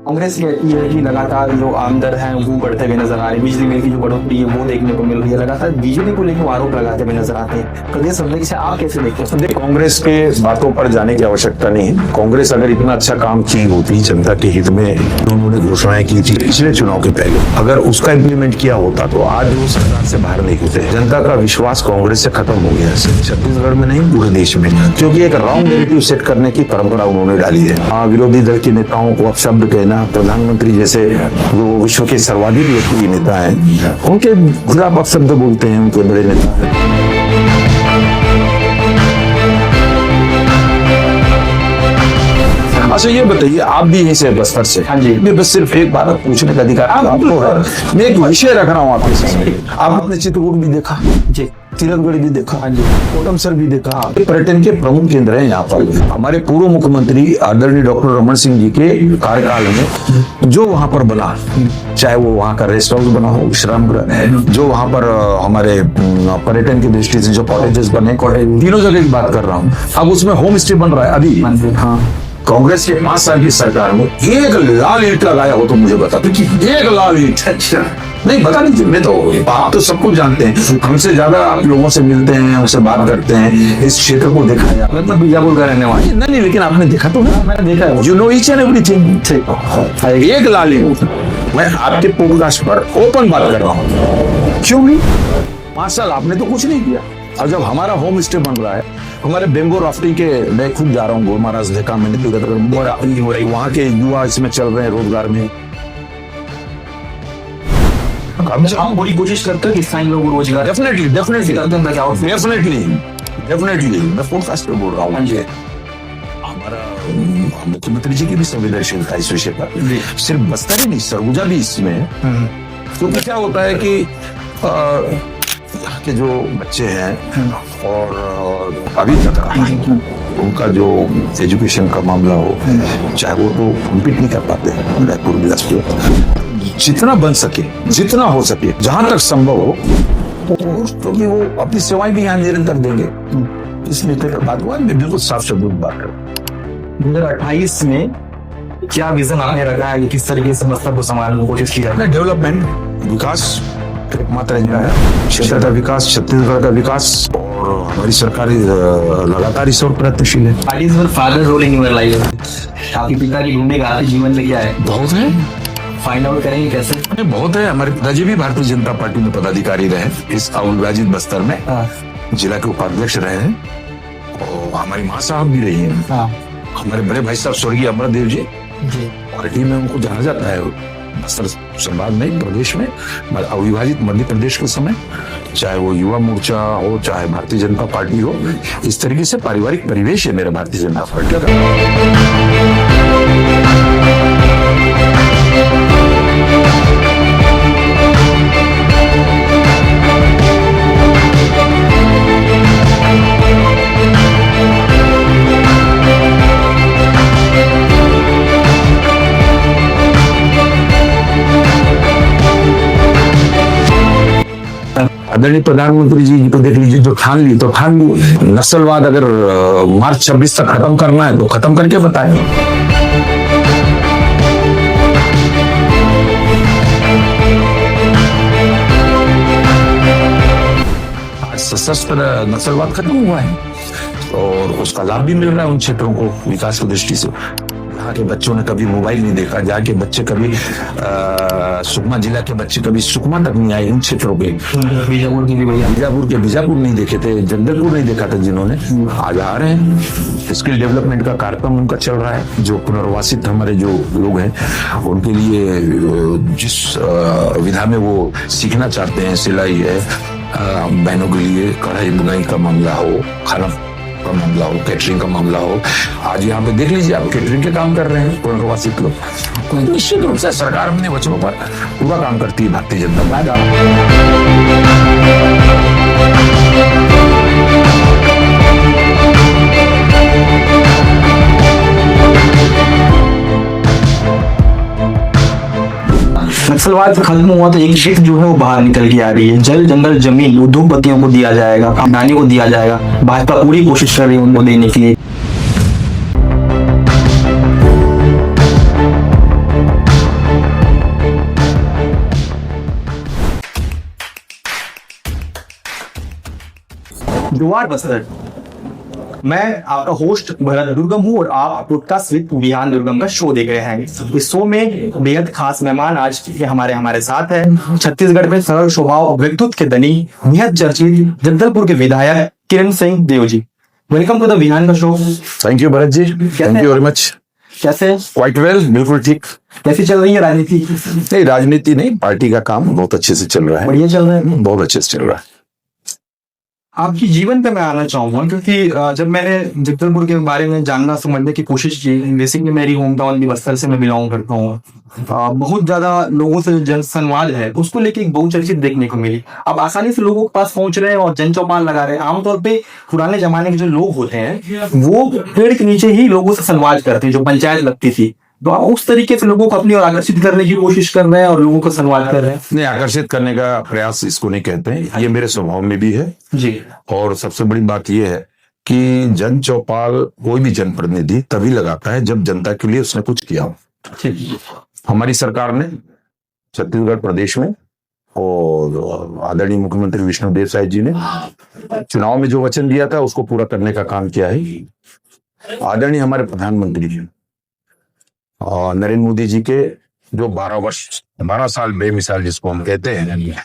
कांग्रेस कहती है कि लगातार जो आमदर हैं वो बढ़ते हुए नजर आ रहे हैं, बिजली बिल की जो बढ़ोतरी है वो देखने को मिल रही है, लगातार बीजेपी को लेकर आरोप लगाते हुए नजर आते हैं। प्रदेश अध्यक्ष से आप कैसे देखते हैं? देखिए, कांग्रेस के बातों पर जाने की आवश्यकता नहीं है। कांग्रेस अगर इतना अच्छा काम की होती जनता के हित में, उन्होंने घोषणाएं की थी पिछले चुनाव के पहले, अगर उसका इम्प्लीमेंट किया होता तो आज वो सरकार से बाहर नहीं होते। जनता का विश्वास कांग्रेस से खत्म हो गया है, छत्तीसगढ़ में नहीं पूरे देश में, क्योंकि एक रॉन्ग नैरेटिव सेट करने की परंपरा उन्होंने डाली है। विरोधी दल के नेताओं को अपशब्द कहना, प्रधानमंत्री जैसे जो विश्व के सर्वाधिक लोकप्रिय नेता हैं उनके खिलाफ अपशब्द बोलते हैं, उनके बड़े नेता हैं। अच्छा ये बताइए, आप भी यहीं से बस्तर से? हाँ जी। मैं बस सिर्फ एक बात पूछने का अधिकार आपको है। मैं एक विषय रख रहा हूँ आपके सामने। आपने चित्रकूट भी देखा जी, तिलकगढ़ भी देखा, हाँ जी, कोटमसर भी देखा। पर्यटन के प्रमुख केंद्र हैं यहाँ पर। हमारे पूर्व मुख्यमंत्री आदरणीय डॉक्टर रमन सिंह जी के कार्यकाल में जो वहाँ पर बना, चाहे वो वहाँ का रेस्ट हाउस बना हो, विश्राम गृह, जो वहाँ पर हमारे पर्यटन की दृष्टि से जो कॉटेजेस बने, तीनों जगह की बात कर रहा हूँ। अब उसमें होम स्टे बन रहा है अभी। हाँ, कांग्रेस के 5 साल की सरकार में एक लाल ईंट लगाया हो तो मुझे बता दो कि एक लाल ईंट। अच्छा नहीं, बता दीजिए। मैं तो आप तो सब कुछ जानते हैं, हमसे ज्यादा आप लोगों से मिलते हैं, उनसे बात करते हैं, इस क्षेत्र को देखा है। मतलब बीजापुर का रहने वाले नहीं, लेकिन आपने देखा तो है। मैंने देखा है। You know each and everything. एक लाल ईंट, मैं आपके पॉडकास्ट पर ओपन बात कर रहा हूँ। क्यों नहीं? 5 साल आपने तो कुछ नहीं किया। और जब हमारा होम स्टे बन रहा है, हमारे बेंगो राफ्टिंग के, मैं खुद जा रहा हूँ गोल महाराज देखा मैंने, वहाँ के युवा इसमें चल रहे हैं रोजगार में। हम पूरी कोशिश करते हैं कि स्थानीय लोगों को रोजगार डेफिनेटली मैं पॉडकास्ट पे बोल रहा हूँ। हमारा मुख्यमंत्री जी की भी संवेदनशीलता इस विषय पर, सिर्फ बस्तर ही नहीं, सरगुजा भी इसमें है। क्योंकि क्या होता है कि यहाँ के जो बच्चे हैं और अभी तक उनका जो एजुकेशन का मामला हो, चाहे वो तो कम्पीट नहीं कर पाते हैं रायपुर बिलासपुर। जितना बन सके, जितना हो सके, जहां तक संभव हो, क्योंकि वो अपनी सेवाएं भी यहाँ निरंतर देंगे। इस नेता का बात हुआ, मैं बिल्कुल साफ शब्दों में बात करूँ। 2028 में क्या विजन आपने रखा है कि किस तरीके से बस्तर को संभालने की कोशिश की जाए? डेवलपमेंट, विकास एकमात्र एजेंडा है। क्षेत्र का विकास, छत्तीसगढ़ का विकास, और हमारी सरकार लगातार इस ओर प्रयत्नशील है। What is your father role in your life? आपके पिता की भूमिका आपके जीवन में क्या है? बहुत है, फाइंड आउट करेंगे कैसे? बहुत है। हमारे पिताजी भी भारतीय जनता पार्टी में पदाधिकारी रहे, इस अविभाजित बस्तर में जिला के उपाध्यक्ष रहे हैं, और हमारी माँ साहब भी रही है। हमारे बड़े भाई साहब स्वर्गीय अमरदेव जी, पार्टी में उनको जाना जाता है बस्तर संभाग में, प्रदेश में, अविभाजित मध्य प्रदेश के समय, चाहे वो युवा मोर्चा हो, चाहे भारतीय जनता पार्टी हो। इस तरीके से पारिवारिक परिवेश है मेरा भारतीय जनता पार्टी का। आदरणीय प्रधानमंत्री जी को देख लीजिए, जो ठान ली तो ठान ली। नस्लवाद अगर मार्च 26 तक खत्म करना है तो खत्म करके बताए। आज सशस्त्र नस्लवाद खत्म हुआ है और उसका लाभ भी मिल रहा है उन क्षेत्रों को विकास की दृष्टि से। यहाँ के बच्चों ने कभी मोबाइल नहीं देखा, जहाँ के बच्चे कभी सुकमा जिला के बच्चे कभी सुकमा तक नहीं आए इन क्षेत्रों के। बीजापुर के बीजापुर नहीं देखे थे, जगदलपुर नहीं देखा था जिन्होंने, आज आ रहे हैं। स्किल डेवलपमेंट का कार्यक्रम उनका चल रहा है। जो पुनर्वासित हमारे जो लोग हैं उनके लिए जिस विधा में वो सीखना चाहते हैं, सिलाई है, बहनों के लिए कढ़ाई बुनाई का मामला हो, खाना का मामला हो, कैटरिंग का मामला हो, आज यहाँ पे देख लीजिए आप कैटरिंग के काम कर रहे हैं पुनर्वासित लोग। निश्चित रूप से सरकार अपने वचनों पर पूरा काम करती है भारतीय जनता पार्टी। नक्सलवाद खत्म हुआ तो एक शिफ्ट जो है वो बाहर निकल के आ रही है। जल, जंगल, जमीन उद्योगपतियों को दिया जाएगा, अडानी को दिया जाएगा। भाजपा पूरी कोशिश कर रही है उनको देने के लिए। दुआर बस्तर। मैं आपका होस्ट भरत दुर्गम हूँ और आप पॉडकास्ट विद विहान दुर्गम का शो देख रहे हैं। इस शो में बेहद खास मेहमान आज के हमारे साथ है। छत्तीसगढ़ में सरल स्वभाव और व्यक्तित्व के धनी बेहद चर्चित जगदलपुर के विधायक Kiran Singh Deo ji. Welcome to the Vihan का show. Thank you Bharat ji, thank you very much. कैसे? क्वाइट वेल, बिल्कुल ठीक। कैसी चल रही है राजनीति? नहीं, राजनीति नहीं, पार्टी का काम बहुत अच्छे से चल रहा है। बढ़िया चल रहा है, बहुत अच्छे से चल रहा है। आपकी जीवन पे मैं आना चाहूंगा क्योंकि जब मैंने जगदलपुर के बारे में जानना समझने की कोशिश की, बेसिकली मेरी होम टाउन भी बस्तर से मैं बिलोंग करता हूँ। बहुत ज्यादा लोगों से जो जन संवाद है उसको लेके एक बहुचर्चित देखने को मिली। अब आसानी से लोगों के पास पहुंच रहे हैं और जन चौपाल लगा रहे हैं। आमतौर पे पुराने जमाने के जो लोग होते हैं वो पेड़ के नीचे ही लोगों से संवाद करते हैं, जो पंचायत लगती थी। तो आप उस तरीके से लोगों को अपनी ओर आकर्षित करने की कोशिश कर रहे हैं और लोगों को संवाद कर रहे हैं। नहीं, आकर्षित करने का प्रयास इसको नहीं कहते हैं, ये मेरे स्वभाव में भी है जी। और सबसे बड़ी बात यह है कि जन चौपाल कोई भी जनप्रतिनिधि तभी लगाता है जब जनता के लिए उसने कुछ किया हो। हमारी सरकार ने छत्तीसगढ़ प्रदेश में और आदरणीय मुख्यमंत्री विष्णुदेव साय जी ने चुनाव में जो वचन दिया था उसको पूरा करने का काम किया है। आदरणीय हमारे प्रधानमंत्री जी और नरेंद्र मोदी जी के जो 12 साल बेमिसाल जिसको हम कहते हैं,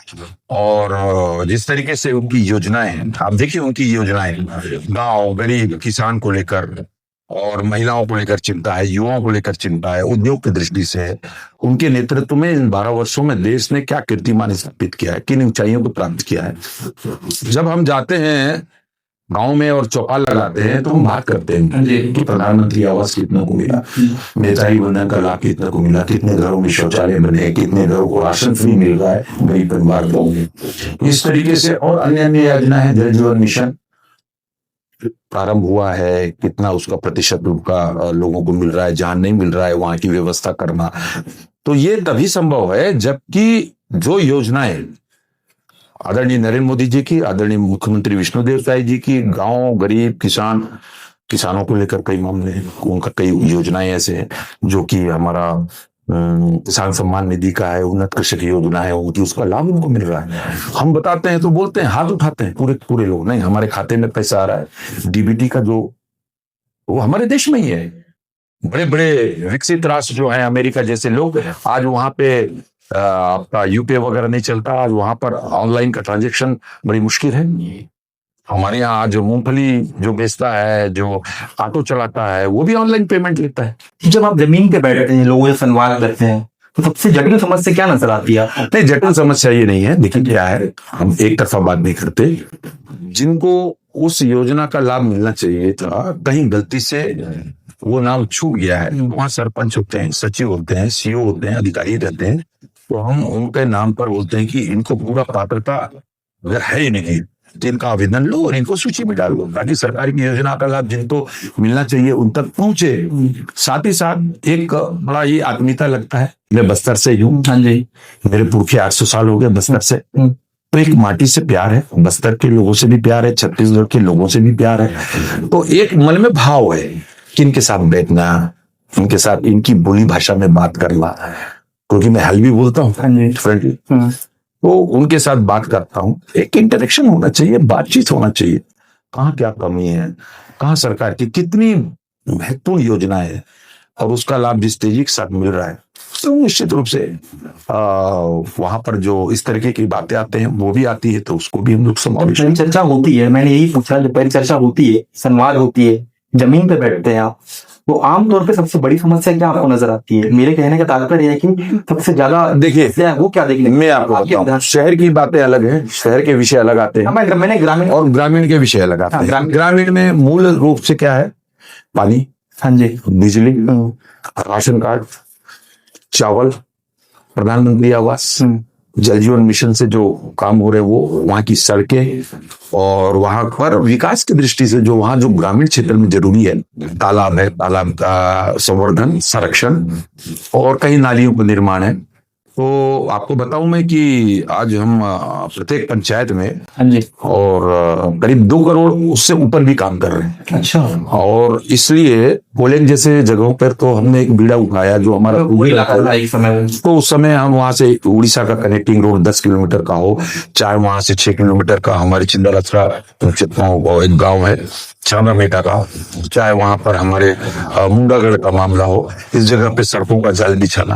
और जिस तरीके से उनकी योजनाएं हैं, आप देखिए उनकी योजनाएं गांव गरीब किसान को लेकर और महिलाओं को लेकर चिंता है, युवाओं को लेकर चिंता है, उद्योग की दृष्टि से उनके नेतृत्व में इन 12 वर्षों में देश ने क्या कीर्तिमान स्थापित किया है, किन ऊंचाइयों को प्राप्त किया है। जब हम जाते हैं गांव में और चौपाल लगाते हैं तो हम बात करते हैं कि प्रधानमंत्री आवास कितने को मिला, नेताजी वंदन का लाभ कितने को मिला, कितने घरों में शौचालय बने, कितने घरों को राशन फ्री मिल रहा है गरीब परिवार को। इस तरीके से और अन्य अन्य योजना है, जल जीवन मिशन प्रारंभ हुआ है, कितना उसका प्रतिशत उनका लोगों को मिल रहा है, जहां नहीं मिल रहा है वहां की व्यवस्था करना। तो ये तभी संभव है जबकि जो योजनाएं आदरणीय नरेंद्र मोदी जी की, आदरणीय मुख्यमंत्री विष्णुदेव साय जी की, गांव गरीब किसानों को लेकर कई मामले हैं, उनका कई योजनाएं ऐसे हैं जो कि हमारा किसान सम्मान निधि का है, उन्नत कृषि योजना है, उनकी उसका लाभ उनको मिल रहा है। हम बताते हैं तो बोलते हैं, हाथ उठाते हैं पूरे लोग, नहीं हमारे खाते में पैसा आ रहा है। डीबीटी का जो वो हमारे देश में ही है। बड़े बड़े विकसित राष्ट्र जो है, अमेरिका जैसे लोग, आज वहां पे आपका यूपीआई वगैरह नहीं चलता, आज वहां पर ऑनलाइन का ट्रांजैक्शन बड़ी मुश्किल है। हमारे यहाँ जो मूंगफली जो बेचता है, जो ऑटो चलाता है, वो भी ऑनलाइन पेमेंट लेता है। जब आप जमीन पे बैठते हैं, लोगों से संवाद करते हैं, तो सबसे जटिल समस्या क्या नजर आती है? नहीं, जटिल समस्या ये नहीं है। देखिए क्या है, हम एक तरफा बात नहीं करते। जिनको उस योजना का लाभ मिलना चाहिए था, कहीं गलती से वो नाम छूट गया है, वहाँ सरपंच होते हैं, सचिव होते हैं, सीओ होते हैं, अधिकारी रहते हैं, तो हम उनके नाम पर बोलते हैं कि इनको पूरा पात्रता अगर है ही नहीं तो इनका आवेदन लो और इनको सूची में डाल दो, ताकि सरकार की योजना का लाभ जिनको मिलना चाहिए उन तक पहुंचे। साथ ही साथ एक बड़ा ही आत्मीयता लगता है। मैं बस्तर से हूँ, हाँ जी, मेरे पुरखे 800 साल हो गए बस्तर से, तो एक माटी से प्यार है, बस्तर के लोगों से भी प्यार है, छत्तीसगढ़ के लोगों से भी प्यार है। तो एक मन में भाव है कि इनके साथ बैठना, इनके साथ इनकी बोली भाषा में बात करना, क्योंकि मैं हल्बी बोलता हूँ फ्रेंडली, तो उनके साथ बात करता हूँ। एक इंटरेक्शन होना चाहिए, बातचीत होना चाहिए, कहाँ क्या कमी है, कहाँ सरकार की कितनी महत्वपूर्ण योजना है और उसका लाभ जिस तेजी के साथ मिल रहा है, तो निश्चित रूप से वहां पर जो इस तरीके की बातें आते हैं वो भी आती है, तो उसको भी हम लोग समावेश। चर्चा होती है, मैंने यही पूछा, जब परिचर्चा होती है, संवाद होती है, जमीन पे बैठते हैं आप, वो आमतौर पे सबसे बड़ी समस्या क्या आपको नजर आती है? मेरे कहने का तात्पर्य है कि सबसे ज्यादा देखिए वो क्या देखने, मैं आपको बताऊं, शहर की बातें अलग है, शहर के विषय अलग आते हैं, मैंने ग्रामीण और ग्रामीण के विषय अलग आते हैं। ग्रामीण में मूल रूप से क्या है, पानी, हाँ जी, बिजली, राशन कार्ड, चावल, प्रधानमंत्री आवास, जल जीवन मिशन से जो काम हो रहे हैं वो, वहाँ की सड़कें, और वहां पर विकास की दृष्टि से जो वहां जो ग्रामीण क्षेत्र में जरूरी है, तालाब है, तालाब का संवर्धन, संरक्षण, और कई नालियों का निर्माण है, तो आपको बताऊं मैं कि आज हम प्रत्येक पंचायत में हाँ जी। और करीब 2 करोड़ उससे ऊपर भी काम कर रहे हैं। अच्छा। और इसलिए पोलैंड जैसे जगहों पर तो हमने एक बीड़ा उठाया जो हमारा वही इलाका था एक समय। तो उस समय हम वहां से उड़ीसा का कनेक्टिंग रोड 10 किलोमीटर का हो, चाहे वहां से 6 किलोमीटर का हमारे चिंदलसरा एक गांव है छानामेटा का, चाहे वहां पर हमारे मुंडागढ़ का मामला हो, इस जगह पे सड़कों का जाल बिछाना,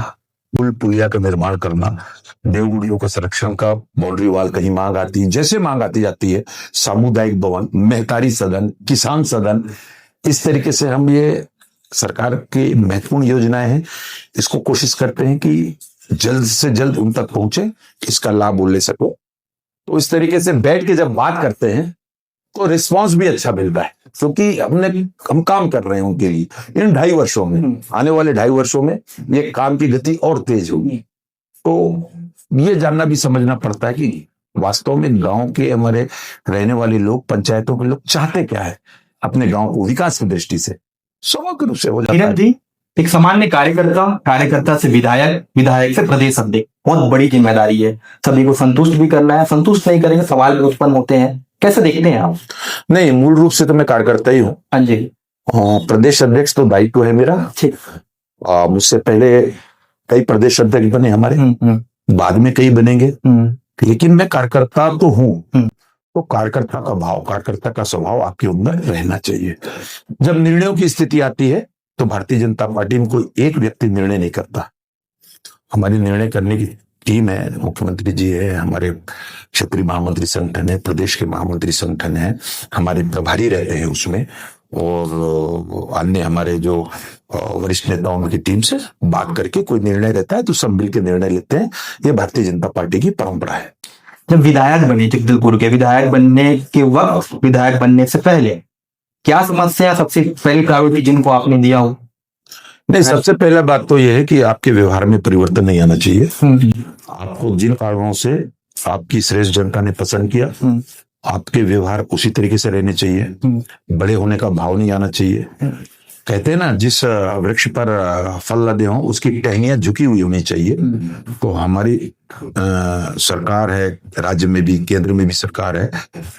पुल पुलिया का निर्माण करना, देवगुड़ियों का संरक्षण का, बाउंड्री वाल कहीं मांग आती है, जैसे मांग आती जाती है, सामुदायिक भवन, मेहतारी सदन, किसान सदन, इस तरीके से हम ये सरकार की महत्वपूर्ण योजनाएं हैं, इसको कोशिश करते हैं कि जल्द से जल्द उन तक पहुंचे, इसका लाभ वो ले सको। तो इस तरीके से बैठ के जब बात करते हैं तो रिस्पांस भी अच्छा मिलता है, क्योंकि हम काम कर रहे हैं उनके लिए। इन 2.5 वर्षों में, आने वाले 2.5 वर्षों में ये काम की गति और तेज होगी। तो ये जानना भी समझना पड़ता है कि वास्तव में गांव के हमारे रहने वाले लोग, पंचायतों के लोग चाहते क्या है अपने गांव को विकास की दृष्टि से। स्वाभाविक रूप से हो जाता है। जी, एक सामान्य कार्यकर्ता, कार्यकर्ता से विधायक, विधायक से प्रदेश अध्यक्ष, बहुत बड़ी जिम्मेदारी है। सभी को संतुष्ट भी करना है, संतुष्ट नहीं करेंगे सवाल भी उत्पन्न होते हैं। कैसे देखते हैं आप? नहीं, मूल रूप से तो मैं कार्यकर्ता ही हूँ। हाँ जी। प्रदेश अध्यक्ष तो दायित्व है मेरा। ठीक। मुझसे पहले कई प्रदेश अध्यक्ष बने हमारे, बाद में कई बनेंगे, लेकिन मैं कार्यकर्ता तो हूँ। तो कार्यकर्ता का भाव, कार्यकर्ता का स्वभाव आपके अंदर रहना चाहिए। जब निर्णयों की स्थिति आती है तो भारतीय जनता पार्टी में कोई एक व्यक्ति निर्णय नहीं करता। हमारी निर्णय करने की टीम है, मुख्यमंत्री जी है, हमारे क्षेत्रीय महामंत्री संगठन है, प्रदेश के महामंत्री संगठन है, हमारे प्रभारी रहते हैं उसमें, और अन्य हमारे जो वरिष्ठ नेताओं की टीम से बात करके कोई निर्णय रहता है तो सब मिलकर निर्णय लेते हैं। ये भारतीय जनता पार्टी की परंपरा है। जब विधायक बने, जगदलपुर के विधायक बनने के वक्त, विधायक बनने से पहले क्या समस्या सबसे पहली प्रायोरिटी जिनको आपने दिया हो? नहीं, सबसे पहला बात तो यह है कि आपके व्यवहार में परिवर्तन नहीं आना चाहिए। आपको जिन कारणों से आपकी श्रेष्ठ जनता ने पसंद किया, आपके व्यवहार उसी तरीके से रहने चाहिए। बड़े होने का भाव नहीं आना चाहिए। कहते हैं ना, जिस वृक्ष पर फल लदे हों उसकी टहनियां झुकी हुई होनी चाहिए। तो हमारी सरकार है, राज्य में भी, केंद्र में भी सरकार है,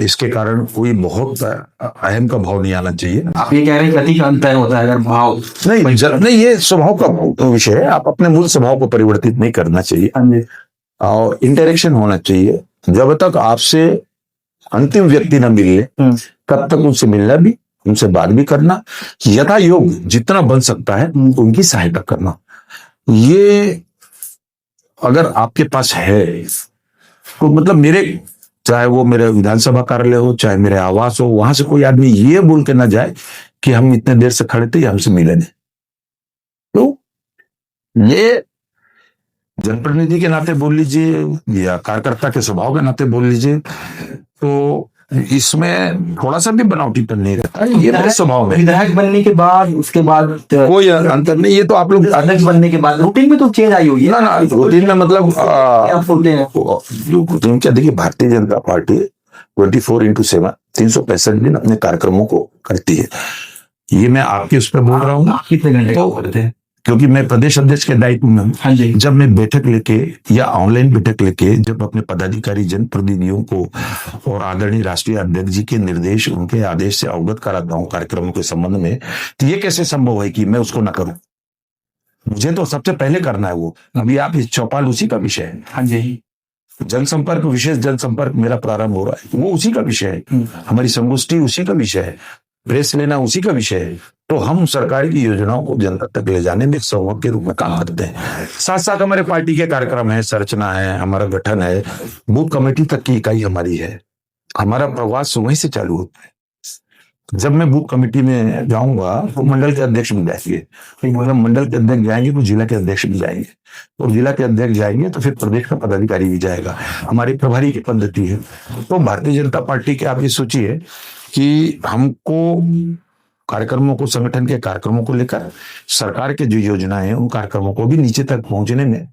इसके कारण कोई बहुत अहम का भाव नहीं आना चाहिए। आप ये कह रहे हैं गति का अंतर होता है अगर भाव नहीं, ये स्वभाव का विषय है। आप अपने मूल स्वभाव को परिवर्तित नहीं करना चाहिए और इंटरेक्शन होना चाहिए। जब तक आपसे अंतिम व्यक्ति न मिले तब तक उनसे मिलना भी, उनसे बात भी करना, यथा योग जितना बन सकता है उनकी सहायता करना। ये अगर आपके पास है तो मतलब मेरे, चाहे वो मेरे विधानसभा कार्यालय हो, चाहे मेरे आवास हो, वहां से कोई आदमी ये बोल के ना जाए कि हम इतने देर से खड़े थे, हमसे मिले नहीं। तो ये जनप्रतिनिधि के नाते बोल लीजिए या कार्यकर्ता के स्वभाव के नाते बोल लीजिए, तो इसमें थोड़ा सा भी बनावटीपन नहीं रहता। ये मेरे स्वभाव में। विधायक बनने के बाद, उसके बाद कोई अंतर नहीं। ये तो आप लोग अध्यक्ष बनने के बाद रूटीन में तो चेंज आई हुई है ना रूटीन में मतलब रूटीन क्या, देखिए भारतीय जनता पार्टी 24/7 365 दिन अपने कार्यक्रमों को करती है। ये मैं आपके उस पर बोल रहा हूँ। कितने घंटे करते हैं? क्योंकि मैं प्रदेश अध्यक्ष के दायित्व में हूँ। हाँ जी। जब मैं बैठक लेके या ऑनलाइन बैठक लेके जब अपने पदाधिकारी जनप्रतिनिधियों को और आदरणीय राष्ट्रीय अध्यक्ष जी के निर्देश, उनके आदेश से अवगत कराता हूँ कार्यक्रमों के संबंध में, तो ये कैसे संभव है कि मैं उसको ना करूं? मुझे तो सबसे पहले करना है वो। अभी आप इस चौपाल उसी का विषय है। हाँ जी। जनसंपर्क, विशेष जनसंपर्क मेरा प्रारंभ हो रहा है, वो उसी का विषय है। हमारी संगोष्ठी उसी का विषय है, प्रेस लेना उसी का विषय है। तो हम सरकार की योजनाओं को जनता तक ले जाने में संवाद के रूप में काम करते हैं। साथ साथ हमारे पार्टी के कार्यक्रम है, संरचना है, हमारा गठन है, बूथ कमेटी तक की इकाई हमारी है। हमारा प्रवास वहीं से चालू होता है। जब मैं बूथ कमेटी में जाऊंगा तो मंडल के अध्यक्ष भी जाएंगे, मतलब मंडल के अध्यक्ष जाएंगे तो जिला के अध्यक्ष भी जाएंगे, और जिला के अध्यक्ष जाएंगे तो फिर प्रदेश का पदाधिकारी भी जाएगा। हमारी प्रभारी की पद्धति है। तो भारतीय जनता पार्टी के आप ये सोचिए कि हमको कार्यक्रमों को, संगठन के कार्यक्रमों को लेकर सरकार के जो योजनाएं हैं उन कार्यक्रमों को भी नीचे तक पहुंचने में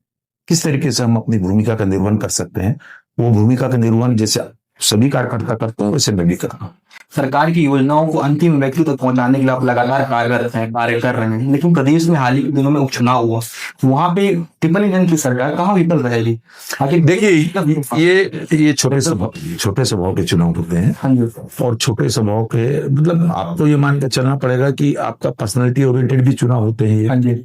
किस तरीके से हम अपनी भूमिका का निर्वहन कर सकते हैं, वो भूमिका का निर्वहन जैसे सभी कार्यकर्ता करते हैं वैसे मैं भी करता हूँ। सरकार की योजनाओं को अंतिम व्यक्ति तक पहुंचाने के लिए आप लगातार कार्य कर रहे हैं, लेकिन प्रदेश में हाल ही के दिनों में उपचुनाव हुआ, वहां पे टिप्पणी जन की सरकार कहाँ विफल रहेगी? आखिर देखिए, ये छोटे सभाओं के चुनाव होते हैं। हाँ जी। और छोटे सभाओं के मतलब आपको ये मान के चलना पड़ेगा कि आपका पर्सनालिटी ओरिएंटेड भी चुनाव होते हैं ये। हाँ जी।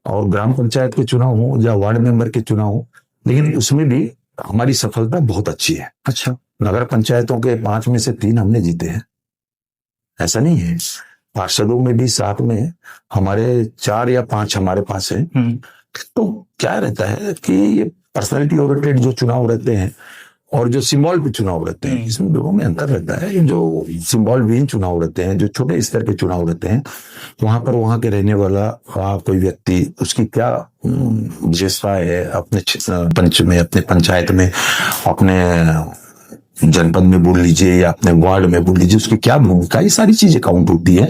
और ग्राम पंचायत के चुनाव हो या वार्ड मेंबर के चुनाव हो, लेकिन उसमें भी हमारी सफलता बहुत अच्छी है। अच्छा। नगर पंचायतों के 5 में से 3 हमने जीते हैं, ऐसा नहीं है। पार्षदों में भी 7 में हमारे 4 या 5 हमारे पास है। तो क्या रहता है कि ये पर्सनालिटी ओरिएंटेड जो चुनाव रहते हैं और जो सिंबल पे चुनाव रहते हैं, इसमें दोनों में अंतर रहता है। जो सिंबल विहीन चुनाव रहते हैं, जो छोटे स्तर के चुनाव रहते हैं, वहां पर वहां के रहने वाला कोई व्यक्ति, उसकी क्या विशेषता है अपने पंच में, अपने पंचायत में, अपने जनपद में बोल लीजिए या अपने वार्ड में बोल लीजिए, उसकी क्या भूमिका, ये सारी चीजें काउंट होती है।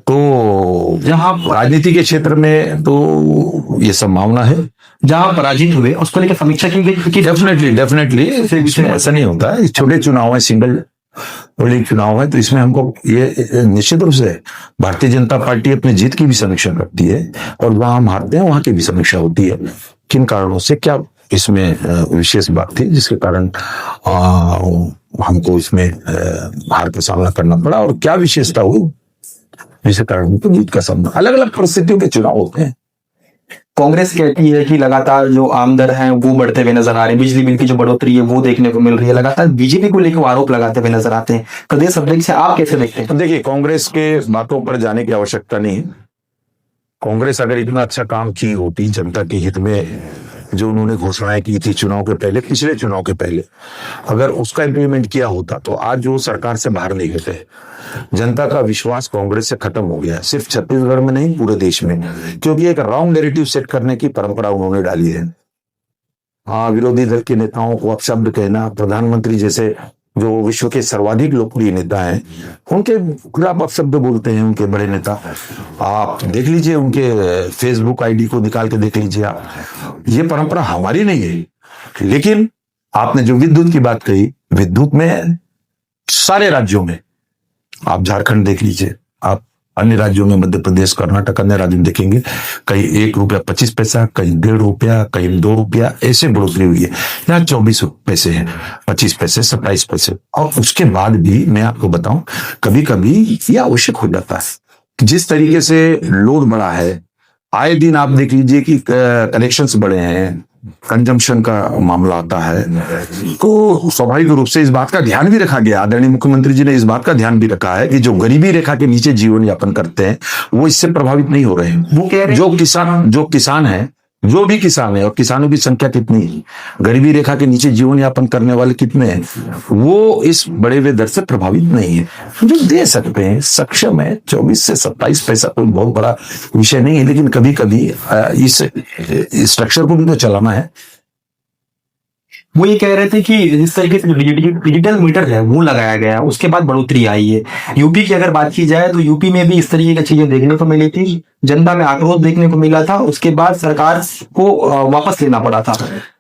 तो जहां राजनीति के क्षेत्र में तो ये संभावना है, जहां पराजित हुए उसको लेकर समीक्षा की गई कि डेफिनेटली इसमें ऐसा नहीं होता है। छोटे चुनाव है, सिंगल पोलिंग चुनाव है, तो इसमें हमको ये निश्चित रूप से भारतीय जनता पार्टी अपनी जीत की भी समीक्षा करती है, और वहां हम हारते हैं वहां की भी समीक्षा होती है। किन कारणों से, क्या इसमें विशेष बात थी जिसके कारण हमको इसमें हार का सामना करना पड़ा, और क्या विशेषता हुई जिसके कारण हमको जीत का सामना। अलग अलग परिस्थितियों के चुनाव होते हैं। कांग्रेस कहती है कि लगातार जो आमदन है वो बढ़ते हुए नजर आ रहे हैं, बिजली बिल की जो बढ़ोतरी है वो देखने को मिल रही है, लगातार बीजेपी को लेकर आरोप लगाते हुए नजर आते हैं। प्रदेश अध्यक्ष से आप कैसे देखते हैं? देखिए, कांग्रेस के बातों पर जाने की आवश्यकता नहीं है। कांग्रेस अगर इतना अच्छा काम की होती जनता के हित में, जो उन्होंने घोषणाएं की थी चुनाव के पहले, पिछले चुनाव के पहले, अगर उसका इंप्लीमेंट किया होता तो आज वो सरकार से बाहर नहीं गए थे। जनता का विश्वास कांग्रेस से खत्म हो गया, सिर्फ छत्तीसगढ़ में नहीं, पूरे देश में, क्योंकि एक रॉन्ग नैरेटिव सेट करने की परंपरा उन्होंने डाली है। हाँ, विरोधी दल के नेताओं को अपशब्द कहना, प्रधानमंत्री जैसे जो विश्व के सर्वाधिक लोकप्रिय नेता हैं, उनके खिलाफ अपशब्द बोलते हैं उनके बड़े नेता। आप देख लीजिए, उनके फेसबुक आईडी को निकाल के देख लीजिए आप। ये परंपरा हमारी नहीं है। लेकिन आपने जो विद्युत की बात कही, विद्युत में सारे राज्यों में, आप झारखंड देख लीजिए, आप अन्य राज्यों में, मध्य प्रदेश, कर्नाटक, अन्य राज्यों में देखेंगे, कहीं 1 रुपया 25 पैसा, कहीं 1.5 रुपया, कहीं 2 रुपया, ऐसे बढ़ोतरी हुई है। यहाँ 24 पैसे है, 25 पैसे, 27 पैसे। और उसके बाद भी मैं आपको बताऊं, कभी कभी यह आवश्यक हो जाता है। जिस तरीके से लोड बढ़ा है, आए दिन आप देख लीजिए कि कनेक्शंस बढ़े हैं, कंजम्पशन का मामला आता है, तो स्वाभाविक रूप से इस बात का ध्यान भी रखा गया। आदरणीय मुख्यमंत्री जी ने इस बात का ध्यान भी रखा है कि जो गरीबी रेखा के नीचे जीवन यापन करते हैं वो इससे प्रभावित नहीं हो रहे हैं। वो कह रहे हैं जो किसान है, जो भी किसान है, और किसानों की संख्या कितनी है, गरीबी रेखा के नीचे जीवन यापन करने वाले कितने हैं, वो इस बढ़े हुए दर से प्रभावित नहीं है, जो दे सकते हैं, सक्षम है। 24 से 27 पैसा कोई बहुत बड़ा विषय नहीं है, लेकिन कभी कभी इस स्ट्रक्चर को भी तो चलाना है। वो ये कह रहे थे कि जिस तरीके से डिजिटल मीटर है वो लगाया गया, उसके बाद बढ़ोतरी आई है। यूपी की अगर बात की जाए तो यूपी में भी इस तरीके की चीजें देखने को मिली थी, जनता में आक्रोश देखने को मिला था, उसके बाद सरकार को वापस लेना पड़ा था।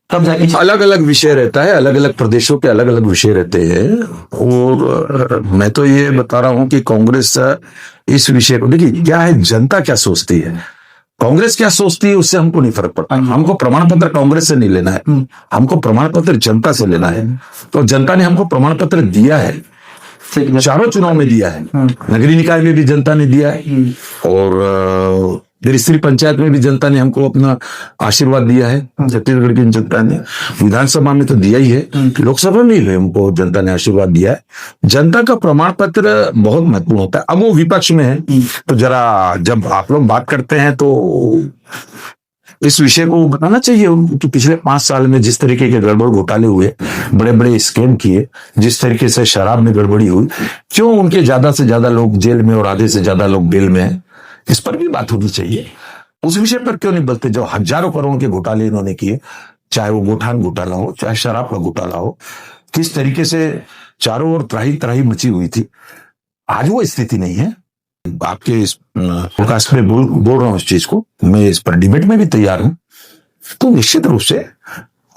तब जाके अलग अलग विषय रहता है, अलग अलग प्रदेशों के अलग अलग विषय रहते हैं। और मैं तो ये बता रहा हूं कि कांग्रेस इस विषय को, देखिए क्या है, जनता क्या सोचती है, कांग्रेस क्या सोचती है, उससे हमको नहीं फर्क पड़ता। हमको प्रमाण पत्र कांग्रेस से नहीं लेना है, हमको प्रमाण पत्र जनता से लेना है। तो जनता ने हमको प्रमाण पत्र दिया है, चारों चुनाव में दिया है, नगरीय निकाय में भी जनता ने दिया है, और स्त्री पंचायत में भी जनता ने हमको अपना आशीर्वाद दिया है। छत्तीसगढ़ की जनता ने विधानसभा में तो दिया ही है, लोकसभा में भी हमको जनता ने आशीर्वाद दिया है। जनता का प्रमाण पत्र बहुत महत्वपूर्ण होता है। अब वो विपक्ष में है, तो जरा जब आप लोग बात करते हैं तो इस विषय को बताना चाहिए उनको कि पिछले 5 साल में जिस तरीके के गड़बड़ घोटाले हुए, बड़े बड़े स्कैम किए, जिस तरीके से शराब में गड़बड़ी हुई, क्यों उनके ज्यादा से ज्यादा लोग जेल में और आधे से ज्यादा लोग बेल में हैं, इस पर भी बात होनी चाहिए। उस विषय पर क्यों नहीं बोलते? जो हजारों करोड़ के घोटाले इन्होंने किए, चाहे वो गोठान घोटाला हो, चाहे शराब का घोटाला हो, किस तरीके से चारों ओर त्राही त्राही मची हुई थी, आज वो स्थिति नहीं है। आपके इस पॉडकास्ट में बोल रहा हूं इस चीज को, मैं इस पर डिबेट में भी तैयार हूं। तो निश्चित रूप से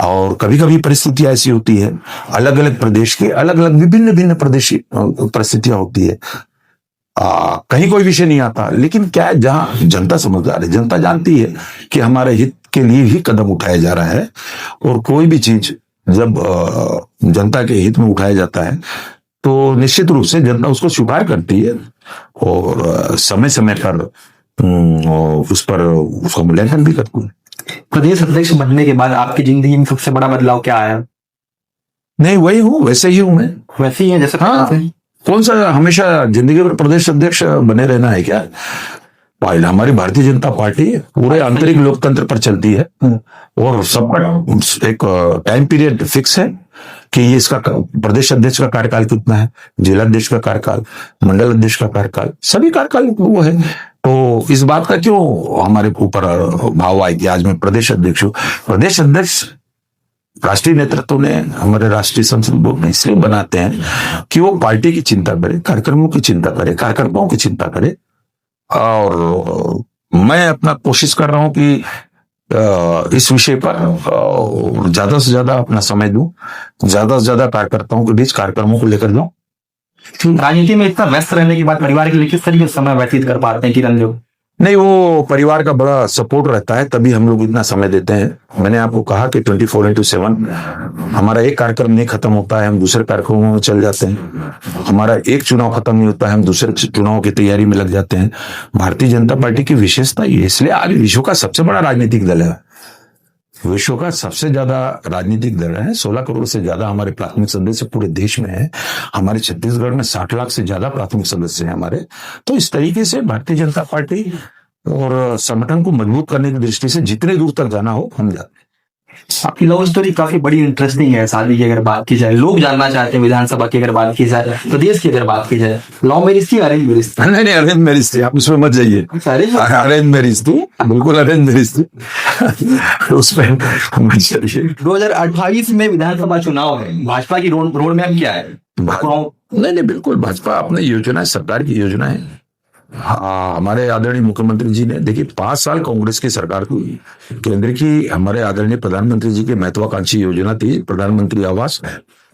और कभी कभी परिस्थितियां ऐसी होती है, अलग अलग प्रदेश के अलग अलग विभिन्न भिन्न प्रदेश परिस्थितियां होती है। कहीं कोई विषय नहीं आता, लेकिन क्या है, जहां जनता समझदार है, जनता जानती है कि हमारे हित के लिए ही कदम उठाया जा रहा है, और कोई भी चीज जब जनता के हित में उठाया जाता है तो निश्चित रूप से जनता उसको स्वीकार करती है, और समय समय पर उस पर उसका मूल्यांकन भी करती है। प्रदेश अध्यक्ष बनने के बाद आपकी जिंदगी में सबसे बड़ा बदलाव क्या आया? नहीं, वही हूँ, वैसे ही हूँ मैं, वैसे ही है जैसे। हाँ, कौन सा हमेशा जिंदगी में प्रदेश अध्यक्ष बने रहना है क्या? पहले हमारी भारतीय जनता पार्टी पूरे आंतरिक लोकतंत्र पर चलती है, और सबका एक टाइम पीरियड फिक्स है कि ये इसका प्रदेश अध्यक्ष का कार्यकाल कितना है, जिला अध्यक्ष का कार्यकाल, मंडल अध्यक्ष का कार्यकाल, सभी कार्यकाल वो है। तो इस बात का क्यों हमारे ऊपर भाव आए कि आज मैं प्रदेश अध्यक्ष हूँ? प्रदेश अध्यक्ष राष्ट्रीय नेतृत्व ने, हमारे राष्ट्रीय संसद बोर्ड ने इसलिए बनाते हैं कि वो पार्टी की चिंता करे, कार्यक्रमों की चिंता करे, कार्यकर्ताओं की चिंता करे। और मैं अपना कोशिश कर रहा हूं कि इस विषय पर ज्यादा से ज्यादा अपना समय दूं, ज्यादा से ज्यादा कार्यकर्ताओं के बीच कार्यक्रमों को लेकर जाऊं। राजनीति में इतना व्यस्त रहने के बाद परिवार के लिए किस तरीके से समय व्यतीत कर पाते हैं किरण जी? नहीं, वो परिवार का बड़ा सपोर्ट रहता है, तभी हम लोग इतना समय देते हैं। मैंने आपको कहा कि 24/7 हमारा एक कार्यक्रम नहीं खत्म होता है, हम दूसरे कार्यक्रमों में चल जाते हैं। हमारा एक चुनाव खत्म नहीं होता है, हम दूसरे चुनाव की तैयारी में लग जाते हैं। भारतीय जनता पार्टी की विशेषता ये, इसलिए आज विश्व का सबसे बड़ा राजनीतिक दल है, विश्व का सबसे ज्यादा राजनीतिक दल है। 16 करोड़ से ज्यादा हमारे प्राथमिक सदस्य पूरे देश में है। हमारे छत्तीसगढ़ में 60 लाख से ज्यादा प्राथमिक सदस्य हैं हमारे। तो इस तरीके से भारतीय जनता पार्टी और संगठन को मजबूत करने की दृष्टि से जितने दूर तक जाना हो हम जाते हैं। आपकी लव स्टोरी काफी बड़ी इंटरेस्टिंग है। शादी की अगर बात की जाए, लोग जानना चाहते हैं विधानसभा की अगर बात की जाए, प्रदेश की अगर बात की जाए, लव मैरिज थी अरेंज मैरिज? नहीं, अरेंज मैरिज थी, आप उसमें मत जाइए। अरेंज मैरिज थी, बिल्कुल अरेंज मैरिज थी। उसमें 2028 में विधानसभा चुनाव है, भाजपा की रोड मैप क्या है? नहीं, बिल्कुल भाजपा अपनी योजना है, सरकार की योजना है। हाँ, हमारे आदरणीय मुख्यमंत्री जी ने, देखिए 5 साल कांग्रेस की सरकार थी, केंद्र की हमारे आदरणीय प्रधानमंत्री जी की महत्वाकांक्षी योजना थी प्रधानमंत्री आवास,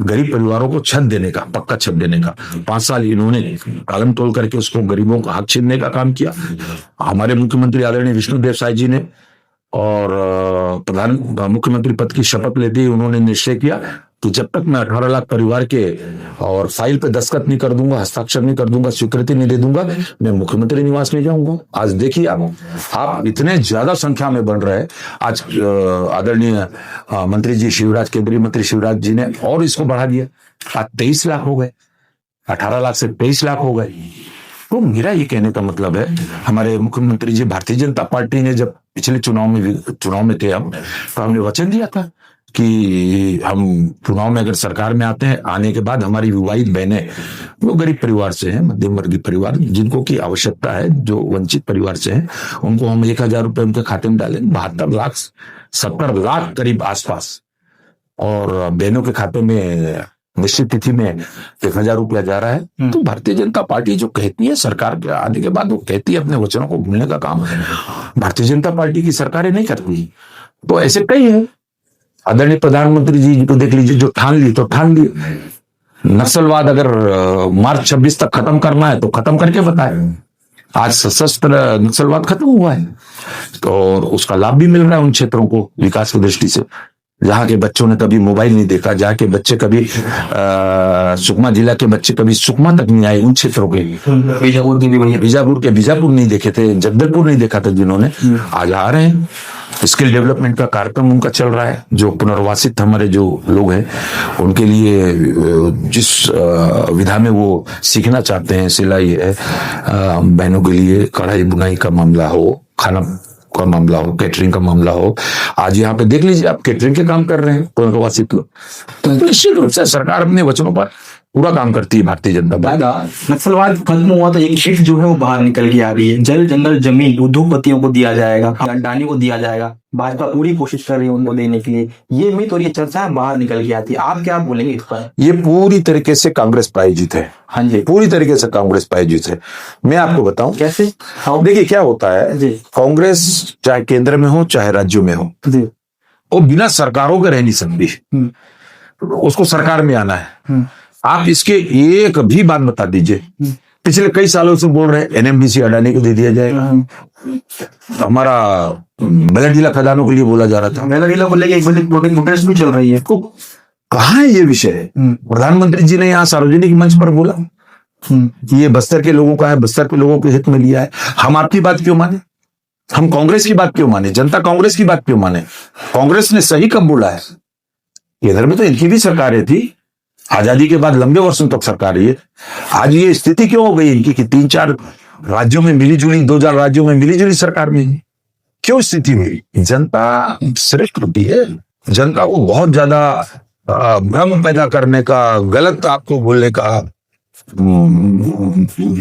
गरीब परिवारों को छत देने का, पक्का छत देने का। 5 साल इन्होंने कालम तोल करके उसको गरीबों का हक छीनने का काम किया। हमारे मुख्यमंत्री आदरणीय विष्णुदेव साय जी ने, और मुख्यमंत्री पद की शपथ लेते ही उन्होंने निश्चय किया कि जब तक मैं 18 लाख परिवार के और फाइल पे दस्तखत नहीं कर दूंगा, हस्ताक्षर नहीं कर दूंगा, स्वीकृति नहीं दे दूंगा, मैं मुख्यमंत्री निवास नहीं जाऊंगा। आज देखिए आप इतने ज्यादा संख्या में बन रहे हैं। आज आदरणीय मंत्री जी शिवराज, केंद्रीय मंत्री शिवराज जी ने और इसको बढ़ा दिया, आज 23 लाख हो गए, 18 लाख से 23 लाख हो गए। तो मेरा ये कहने का मतलब है, हमारे मुख्यमंत्री जी, भारतीय जनता पार्टी ने जब पिछले चुनाव में थे हम, तो हमने वचन दिया था कि हम चुनाव में अगर सरकार में आते हैं, आने के बाद हमारी विवाहित बहनें, वो गरीब परिवार से हैं, मध्यम वर्गीय परिवार जिनको की आवश्यकता है, जो वंचित परिवार से हैं, उनको हम 1000 रुपए उनके खाते में डालें। 72 लाख 70 लाख करीब आसपास, और बहनों के खाते में निश्चित तिथि में 1000 रुपया जा रहा है। तो भारतीय जनता पार्टी जो कहती है, सरकार के आने के बाद वो कहती है, अपने वचनों को भूलने का काम भारतीय जनता पार्टी की सरकारें नहीं करती। तो ऐसे कई है, आदरणीय प्रधानमंत्री जी को देख लीजिए, जो ठान ली तो ठान ली, नक्सलवाद अगर मार्च 26 तक खत्म करना है तो खत्म करके बताए। आज सशस्त्र नक्सलवाद खत्म हुआ है, तो उसका लाभ भी मिल रहा है उन क्षेत्रों को विकास की दृष्टि से, जहाँ के बच्चों ने कभी मोबाइल नहीं देखा, जहाँ के बच्चे कभी सुकमा जिला के बच्चे कभी सुकमा तक नहीं आए, उन क्षेत्रों के, बीजापुर नहीं देखे थे, जगदलपुर नहीं देखा था जिन्होंने, आज आ रहे हैं। स्किल डेवलपमेंट का कार्यक्रम उनका चल रहा है, जो पुनर्वासित हमारे जो लोग हैं उनके लिए जिस विधा में वो सीखना चाहते हैं, सिलाई है, बहनों के लिए कढ़ाई बुनाई का मामला हो, खाना का मामला हो, कैटरिंग का मामला हो, आज यहाँ पे देख लीजिए आप कैटरिंग के काम कर रहे हैं पुनर्वासित लोग। तो निश्चित रूप से सरकार अपने वचनों पर पूरा काम करती है भारतीय जनता पार्टी। नक्सलवाद खत्म हुआ तो एक शीट जो है वो बाहर निकल के आ रही है, जल जंगल जमीन उद्योगपतियों को दिया जाएगा, अडानी को दिया जाएगा, भाजपा पूरी कोशिश कर रही है उनको देने के लिए। ये मित और ये चर्चा बाहर निकल के आती है, आप क्या बोलेंगे इस पर? ये पूरी तरीके से कांग्रेस प्रायोजित है। हाँ जी, पूरी तरीके से कांग्रेस प्रायोजित है। मैं आपको बताऊं कैसे। देखिए क्या होता है, कांग्रेस चाहे केंद्र में हो चाहे राज्यों में हो, वो बिना सरकारों के रह नहीं सकती, उसको सरकार में आना है। आप इसके एक भी बात बता दीजिए। पिछले कई सालों से बोल रहे हैं एनएमडीसी अडानी को दे दिया जाएगा, हमारा बेलडीला खदानों के लिए बोला जा रहा था, बेलडीला को लेके एक बड़ी प्रोटेस्ट भी चल रही है। तो कहाँ है ये विषय? प्रधानमंत्री जी ने यहाँ सार्वजनिक मंच पर बोला ये बस्तर के लोगों का है, बस्तर के लोगों के हित में लिया है। हम आपकी बात क्यों माने? हम कांग्रेस की बात क्यों माने? जनता कांग्रेस की बात क्यों माने? कांग्रेस ने सही कब बोला है? इधर में तो इनकी भी सरकारें थी, आजादी के बाद लंबे वर्षों तक सरकार रही है। आज ये स्थिति क्यों हो गई इनकी कि 3-4 राज्यों में मिलीजुली, 2-4 राज्यों में मिलीजुली सरकार में क्यों स्थिति हुई? जनता श्रेष्ठ होती है। जनता को बहुत ज्यादा भ्रम पैदा करने का, गलत आपको बोलने का,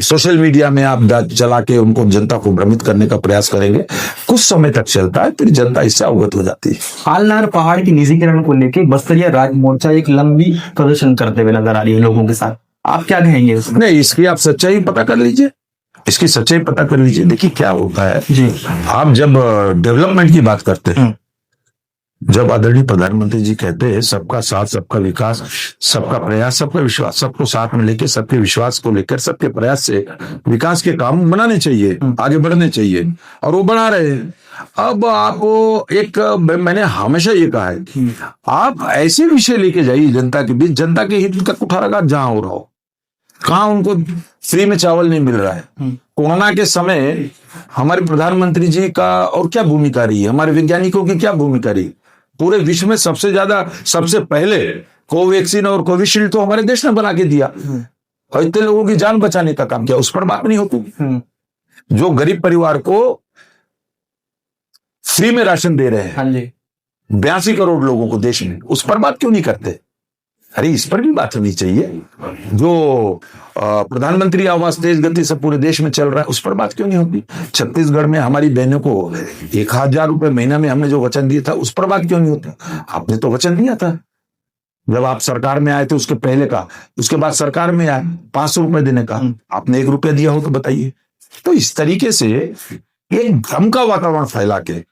सोशल मीडिया में आप चला के उनको, जनता को भ्रमित करने का प्रयास करेंगे, कुछ समय तक चलता है, फिर जनता इससे अवगत हो जाती है। हालनार पहाड़ की निजीकरण को लेकर बस्तरिया राज मोर्चा एक लंबी प्रदर्शन करते हुए नजर आ रही है लोगों के साथ, आप क्या कहेंगे उसमें? नहीं, इसकी आप सच्चाई पता कर लीजिए, इसकी सच्चाई पता कर लीजिए। देखिए क्या होता है जी, आप जब डेवलपमेंट की बात करते हैं, जब आदरणीय प्रधानमंत्री जी कहते हैं सबका साथ, सबका विकास, सबका प्रयास, सबका विश्वास, सबको साथ में लेकर, सबके विश्वास को लेकर, सबके प्रयास से विकास के काम बनाने चाहिए, आगे बढ़ने चाहिए, और वो बढ़ा रहे हैं। अब आप एक, मैंने हमेशा ये कहा है कि आप ऐसे विषय लेके जाइए जनता के बीच, जनता के हित का कुठाराघात जहां हो रहा हो, कहाँ उनको फ्री में चावल नहीं मिल रहा है। कोरोना के समय हमारे प्रधानमंत्री जी का और क्या भूमिका रही है, हमारे वैज्ञानिकों की क्या भूमिका रही? पूरे विश्व में सबसे ज्यादा, सबसे पहले कोवैक्सीन और कोविशील्ड तो हमारे देश ने बना के दिया, और इतने लोगों की जान बचाने का काम किया, उस पर बात नहीं होती। जो गरीब परिवार को फ्री में राशन दे रहे हैं, हाँ जी, 82 करोड़ लोगों को देश में, उस पर बात क्यों नहीं करते? अरे इस पर भी बात होनी चाहिए। जो प्रधानमंत्री आवास तेज गति से पूरे देश में चल रहा है, उस पर बात क्यों नहीं होती? छत्तीसगढ़ में हमारी बहनों को 1000 रुपए महीना में हमने जो वचन दिया था, उस पर बात क्यों नहीं होती? आपने तो वचन दिया था जब आप सरकार में आए थे, उसके पहले का, उसके बाद सरकार में आए 500 रुपए देने का, आपने 1 रुपया दिया हो तो बताइए। तो इस तरीके से एक भ्रम का वातावरण फैला के,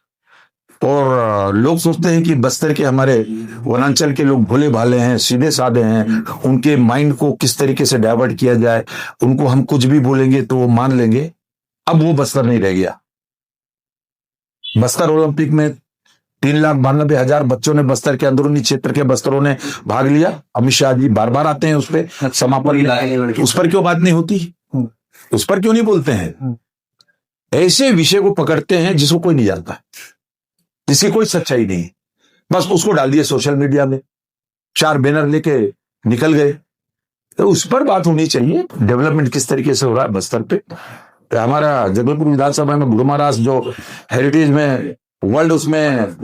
और लोग सोचते हैं कि बस्तर के, हमारे वनांचल के लोग भोले भाले हैं, सीधे साधे हैं, उनके माइंड को किस तरीके से डाइवर्ट किया जाए, उनको हम कुछ भी बोलेंगे तो वो मान लेंगे। अब वो बस्तर नहीं रह गया। बस्तर ओलंपिक में 3,92,000 बच्चों ने, बस्तर के अंदरूनी क्षेत्र के बस्तरों ने भाग लिया। अमित शाह जी बार बार आते हैं उस पर समापन, उस पर क्यों बात नहीं होती? उस पर क्यों नहीं बोलते हैं? ऐसे विषय को पकड़ते हैं जिसको कोई नहीं जानता, जिसकी कोई सच्चाई नहीं, बस उसको डाल दिए सोशल मीडिया में, 4 बैनर लेके निकल गए। तो उस पर बात होनी चाहिए, डेवलपमेंट किस तरीके से हो रहा है बस्तर पे। तो हमारा जबलपुर विधानसभा में गुरु महाराज जो हेरिटेज में, वर्ल्ड, उसमें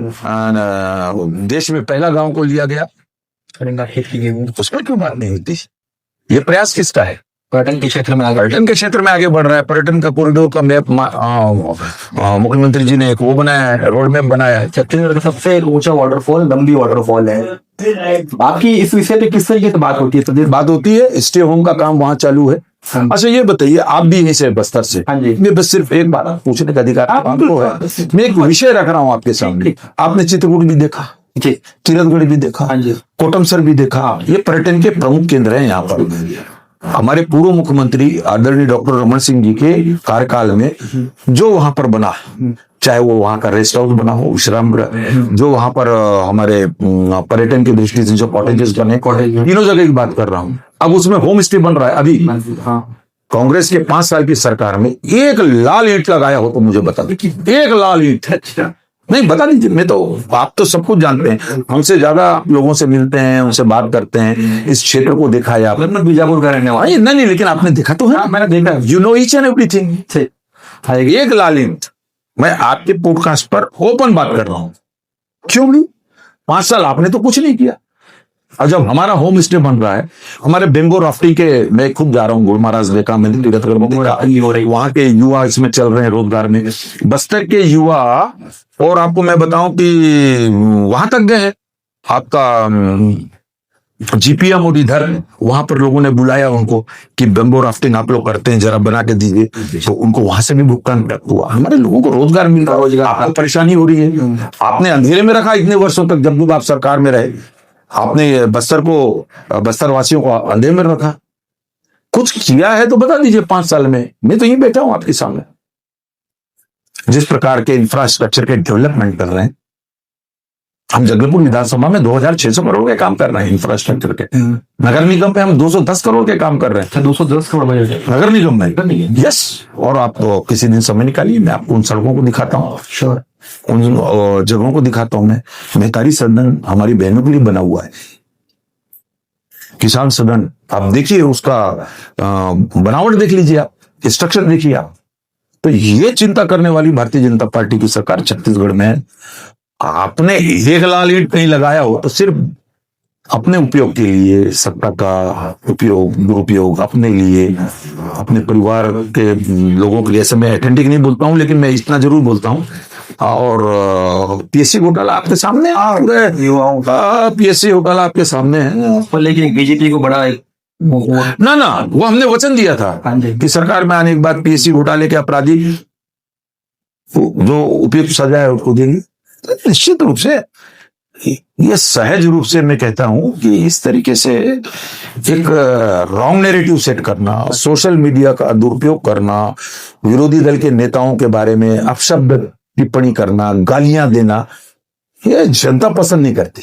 देश में पहला गांव को लिया गया, उस पर क्यों बात नहीं होती? ये प्रयास किसका है? पर्यटन के क्षेत्र में आगे बढ़ रहा है। पर्यटन का कॉरिडोर का मैप मुख्यमंत्री जी ने एक वो बनाया है, रोड मैप बनाया है। छत्तीसगढ़ का सबसे ऊंचा वाटरफॉल दम्बी वाटरफॉल है। आपकी इस विषय पे किस तरीके से बात होती है? तो बात होती है, स्टे होम का काम वहां चालू है। अच्छा ये बताइए, आप भी यहीं से बस्तर से? हाँ जी। मैं बस सिर्फ एक बात पूछने का अधिकार आपको है। मैं एक विषय रख रहा हूँ आपके सामने। आपने चित्रकूट भी देखा, चिरतगढ़ भी देखा, हाँ जी, कोटमसर भी देखा, ये पर्यटन के प्रमुख केंद्र हैं यहाँ पर। हमारे पूर्व मुख्यमंत्री आदरणीय डॉक्टर रमन सिंह जी के कार्यकाल में जो वहां पर बना, चाहे वो वहां का रेस्ट हाउस बना हो, विश्राम गृह, जो वहां पर हमारे पर्यटन की दृष्टि से जो कॉटेजेस बने, तीनों जगह की बात कर रहा हूँ। अब उसमें होम स्टे बन रहा है। अभी कांग्रेस के 5 साल की सरकार में एक लाल ईंट लगाया हो तो मुझे बता दीजिए, एक लाल ईंट। अच्छा नहीं, बता दीजिए। मैं तो, आप तो सब कुछ जानते हैं, हमसे ज्यादा लोगों से मिलते हैं, उनसे बात करते हैं, इस क्षेत्र को देखा है आपने। बीजापुर का रहने वाला नहीं, लेकिन आपने देखा तो है। मैंने देखा, you know each and everything. एक लाल ईंट, मैं आपके पॉडकास्ट पर ओपन बात कर रहा हूं। क्यों नहीं? 5 साल आपने तो कुछ नहीं किया। और जब हमारा होम स्टे बन रहा है, हमारे बेम्बो राफ्टिंग के, मैं खुद जा रहा हूँ, गुरु महाराज देखा मैंने, तीरथगढ़ में देखा, वहां के युवा इसमें चल रहे हैं रोजगार में, बस्तर के युवा। और आपको मैं बताऊं कि वहां तक गए हैं, आपका जीपीएम और इधर वहां पर लोगों ने बुलाया उनको कि बेम्बो राफ्टिंग आप लोग करते हैं, जरा बना के दीजिए, तो उनको वहां से भी भुगतान प्राप्त हुआ। हमारे लोगों को रोजगार मिल रहा है, आपको परेशानी हो रही है। आपने अंधेरे में रखा इतने वर्षों तक, जब भी आप सरकार में रहे आपने बस्तर वासियों को अंधेरे में रखा। कुछ किया है तो बता दीजिए 5 साल में। मैं तो यही बैठा हूं आपके सामने। जिस प्रकार के इंफ्रास्ट्रक्चर के डेवलपमेंट कर रहे हैं, हम जगदलपुर विधानसभा में 2600 करोड़ के काम कर रहे हैं इंफ्रास्ट्रक्चर के। नगर निगम पे हम 210 करोड़ के काम कर रहे हैं। 210 करोड़ बजट नगर निगम में, यस। और आप किसी दिन समय निकालिए, मैं आपको उन सड़कों को दिखाता हूँ, श्योर, उन जगहों को दिखाता हूँ। मैं मेहतारी सदन हमारी बहनों के लिए बना हुआ है, किसान सदन। आप देखिए उसका बनावट देख लीजिए, आप स्ट्रक्चर देखिए आप। तो ये चिंता करने वाली भारतीय जनता पार्टी की सरकार छत्तीसगढ़ में है। आपने एक लाल ईंट कहीं लगाया हो तो सिर्फ अपने उपयोग के लिए, सत्ता का उपयोग दुरुपयोग अपने लिए, अपने परिवार के लोगों के लिए। ऐसे मैं अथेंटिक नहीं बोलता हूं, लेकिन मैं इतना जरूर बोलता हूं। और पीएससी घोटाला आपके सामने पीएससी घोटाला आपके सामने है, लेकिन बीजेपी को बड़ा ना वो हमने वचन दिया था कि सरकार में आने के बाद पीएससी घोटाले के अपराधी जो उपयुक्त सजा है उसको देंगे। निश्चित रूप से ये सहज रूप से मैं कहता हूं कि इस तरीके से एक रॉन्ग नैरेटिव सेट करना, सोशल मीडिया का दुरुपयोग करना, विरोधी दल के नेताओं के बारे में अपशब्द टिप्पणी करना, गालियां देना, ये जनता पसंद नहीं करती।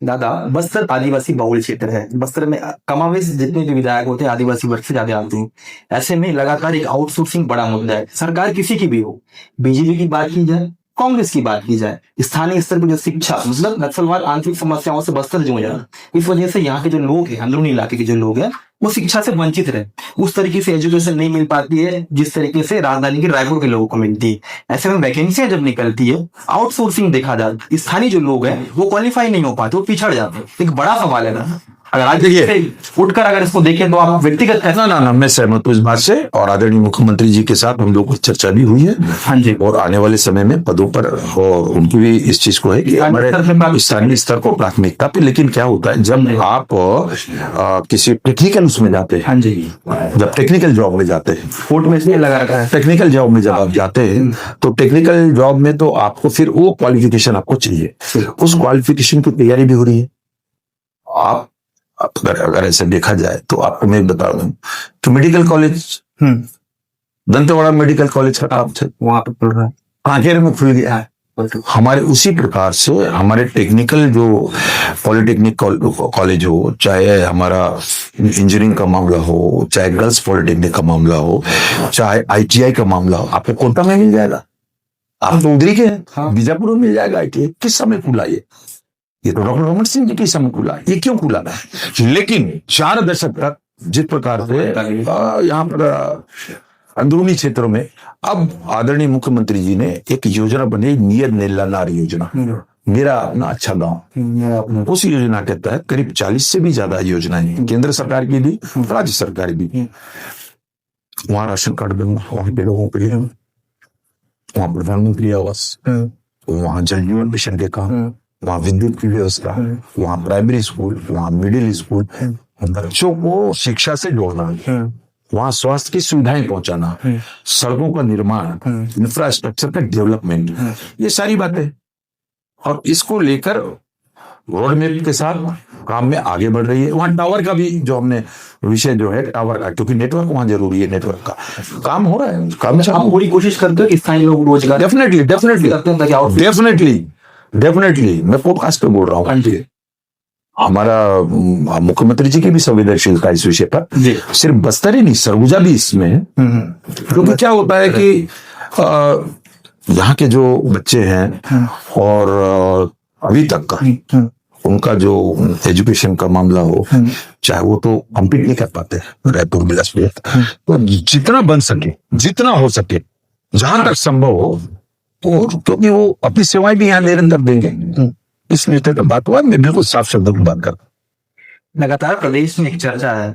दादा, बस्तर आदिवासी बहुल क्षेत्र है। बस्तर में कमावेश जितने भी विधायक होते हैं आदिवासी वर्ग से ज्यादा आते हैं। ऐसे में लगातार एक आउटसोर्सिंग बड़ा मुद्दा है। सरकार किसी की भी हो, बीजेपी की बात की जाए, कांग्रेस की बात की जाए, स्थानीय स्तर पर जो शिक्षा, मतलब नक्सलवाद आंतरिक समस्याओं से बस्तर जूझ रहा है। इस वजह से यहाँ के जो लोग हैं, अंदरूनी इलाके के जो लोग हैं, वो शिक्षा से वंचित रहे। उस तरीके से एजुकेशन नहीं मिल पाती है जिस तरीके से राजधानी के रायपुर के लोगों को मिलती है। ऐसे में वैकेंसियां जब निकलती है, आउटसोर्सिंग देखा जाए, स्थानीय जो लोग हैं वो क्वालिफाई नहीं हो पाते, वो पिछड़ जाते हैं। एक बड़ा सवाल है ना, अगर आज देखिए उठकर अगर इसको देखें तो आप व्यक्तिगत ना मैं सहमत हूँ इस बात से। और आदरणीय मुख्यमंत्री जी के साथ हम लोग को चर्चा भी हुई है। हाँ जी। और आने वाले समय में पदों पर और उनकी भी इस चीज को है कि हमारे स्थानीय स्तर को प्राथमिकता पे। लेकिन क्या होता है जब आप किसी टेक्निकल उसमें जाते हैं, हाँ जी, जब टेक्निकल जॉब में जाते हैं, कोर्ट में इसलिए लगा रखा है, टेक्निकल जॉब में जब आप जाते हैं तो टेक्निकल जॉब में तो आपको फिर वो क्वालिफिकेशन आपको चाहिए। उस क्वालिफिकेशन की तैयारी भी हो रही है। आप अगर ऐसे देखा जाए तो आपको मैं बता दूं कि medical college Dantewada medical college का काम वहां पे खुल रहा है, कांकेर में खुल गया है। हमारे उसी प्रकार से हमारे टेक्निकल जो पॉलिटेक्निक कॉलेज हो, चाहे हमारा इंजीनियरिंग का मामला हो, चाहे गर्ल्स पॉलिटेक्निक का मामला हो, चाहे आईटीआई का मामला हो, आपको कोटा में मिल जाएगा। आप तो उधरी के हैं, बीजापुर में मिल जाएगा आईटीआई। किस समय खुला ये तो डॉक्टर रमन सिंह जी के समय खुला। ये क्यों खुला है? लेकिन 4 दशक तक जिस प्रकार से यहाँ पर अंदरूनी क्षेत्रों में, अब आदरणीय मुख्यमंत्री जी ने एक योजना बनाई, नियत नेल्लानार योजना, मेरा अपना अच्छा गांव। उस योजना के तहत करीब 40 से भी ज्यादा योजनाएं, केंद्र सरकार की भी, राज्य सरकार भी। वहां राशन कार्ड दूंगा वहां पे लोगों के लिए, वहां प्रधानमंत्री आवास, वहां जल जीवन मिशन के काम, वहां विद्युत की व्यवस्था, वहां प्राइमरी स्कूल, वहां मिडिल स्कूल, बच्चों को शिक्षा से जोड़ना, वहां स्वास्थ्य की सुविधाएं पहुंचाना, सड़कों का निर्माण, इंफ्रास्ट्रक्चर का डेवलपमेंट, ये सारी बातें। और इसको लेकर रोड मैप के साथ काम में आगे बढ़ रही है। वहां टावर का भी जो हमने विषय जो है टावर का, क्योंकि नेटवर्क वहां जरूरी है, नेटवर्क का काम हो रहा है। काम आप पूरी कोशिश करते हो कि स्थानीय लोग रोजगार डेफिनेटली मैं पॉडकास्ट पे बोल रहा हूँ। हमारा मुख्यमंत्री जी की भी संवेदनशीलता इस विषय पर, सिर्फ बस्तर ही नहीं, सरगुजा भी इसमें है। क्योंकि क्या होता है कि यहाँ के जो बच्चे हैं और अभी तक का उनका जो एजुकेशन का मामला हो, चाहे वो तो कंप्लीट नहीं कर पाते रायपुर बिलासपुर, तो जितना बन सके, जितना हो सके, जहां तक संभव हो, तो क्योंकि वो अपनी सेवाएं भी यहाँ निरंतर देंगे। इसलिए तो बात हुआ, मैं बिल्कुल साफ शब्दों में बात करता। लगातार प्रदेश में एक चर्चा है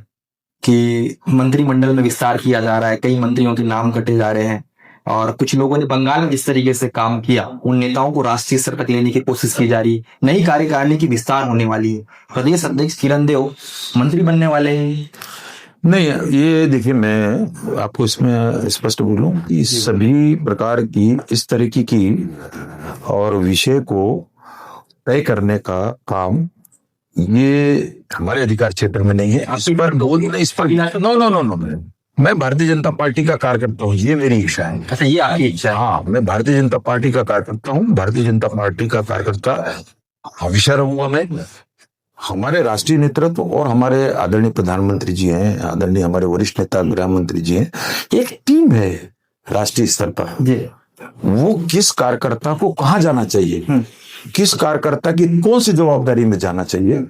कि मंत्रिमंडल में विस्तार किया जा रहा है, कई मंत्रियों के नाम कटे जा रहे हैं। और कुछ लोगों ने बंगाल में जिस तरीके से काम किया, उन नेताओं को राष्ट्रीय स्तर तक लेने की कोशिश की जा रही। नई कार्यकारिणी की विस्तार होने वाली है। प्रदेश अध्यक्ष किरण देव मंत्री बनने वाले हैं। नहीं, ये देखिए, मैं आपको इसमें स्पष्ट बोलूं कि सभी प्रकार की इस तरीके की और विषय को तय करने का काम ये हमारे अधिकार क्षेत्र में नहीं है। इस पर नो नो नो नो मैं भारतीय जनता पार्टी का कार्यकर्ता हूँ, ये मेरी इच्छा है। अच्छा, ये आपकी इच्छा है? हाँ, मैं भारतीय जनता पार्टी का कार्यकर्ता हूँ, भारतीय जनता पार्टी का कार्यकर्ता हमेशा रहूंगा मैं। हमारे राष्ट्रीय नेतृत्व और हमारे आदरणीय प्रधानमंत्री जी हैं, आदरणीय हमारे वरिष्ठ नेता गृह मंत्री जी हैं, एक टीम है राष्ट्रीय स्तर पर जी। वो किस कार्यकर्ता को कहाँ जाना चाहिए, किस कार्यकर्ता की कौन सी जवाबदारी में जाना चाहिए,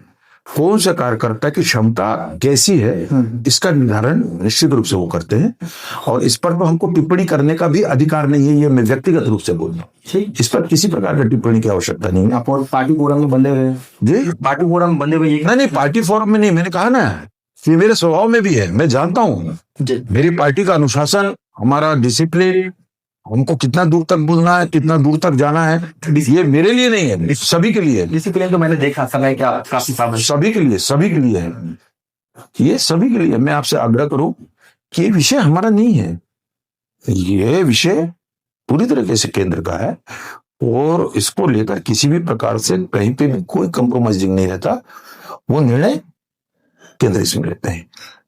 कौन सा कार्यकर्ता की क्षमता कैसी है, इसका निर्धारण निश्चित रूप से वो करते हैं। और इस पर तो हमको टिप्पणी करने का भी अधिकार नहीं है, ये मैं व्यक्तिगत रूप से बोल रहा हूँ। इस पर किसी प्रकार की टिप्पणी की आवश्यकता नहीं है। आप और पार्टी फोरम में बंधे हुए जी, पार्टी फोरम में बंधे हुए? नहीं, पार्टी फोरम में नहीं, मैंने कहा ना कि मेरे स्वभाव में भी है, मैं जानता हूँ मेरी पार्टी का अनुशासन, हमारा डिसिप्लिन, हमको कितना दूर तक बोलना है, कितना दूर तक जाना है, ये मेरे लिए नहीं है, सभी के लिए। डिसिप्लिन तो मैंने देखा समय क्या काफी सभी के लिए है, ये सभी के लिए। मैं आपसे आग्रह करूं कि ये विषय हमारा नहीं है, ये विषय पूरी तरीके से केंद्र का है और इसको लेकर किसी भी प्रकार से कहीं पे भी कोई कंप्रोमाइजिंग नहीं रहता, वो निर्णय केंद्र इसमें लेते हैं।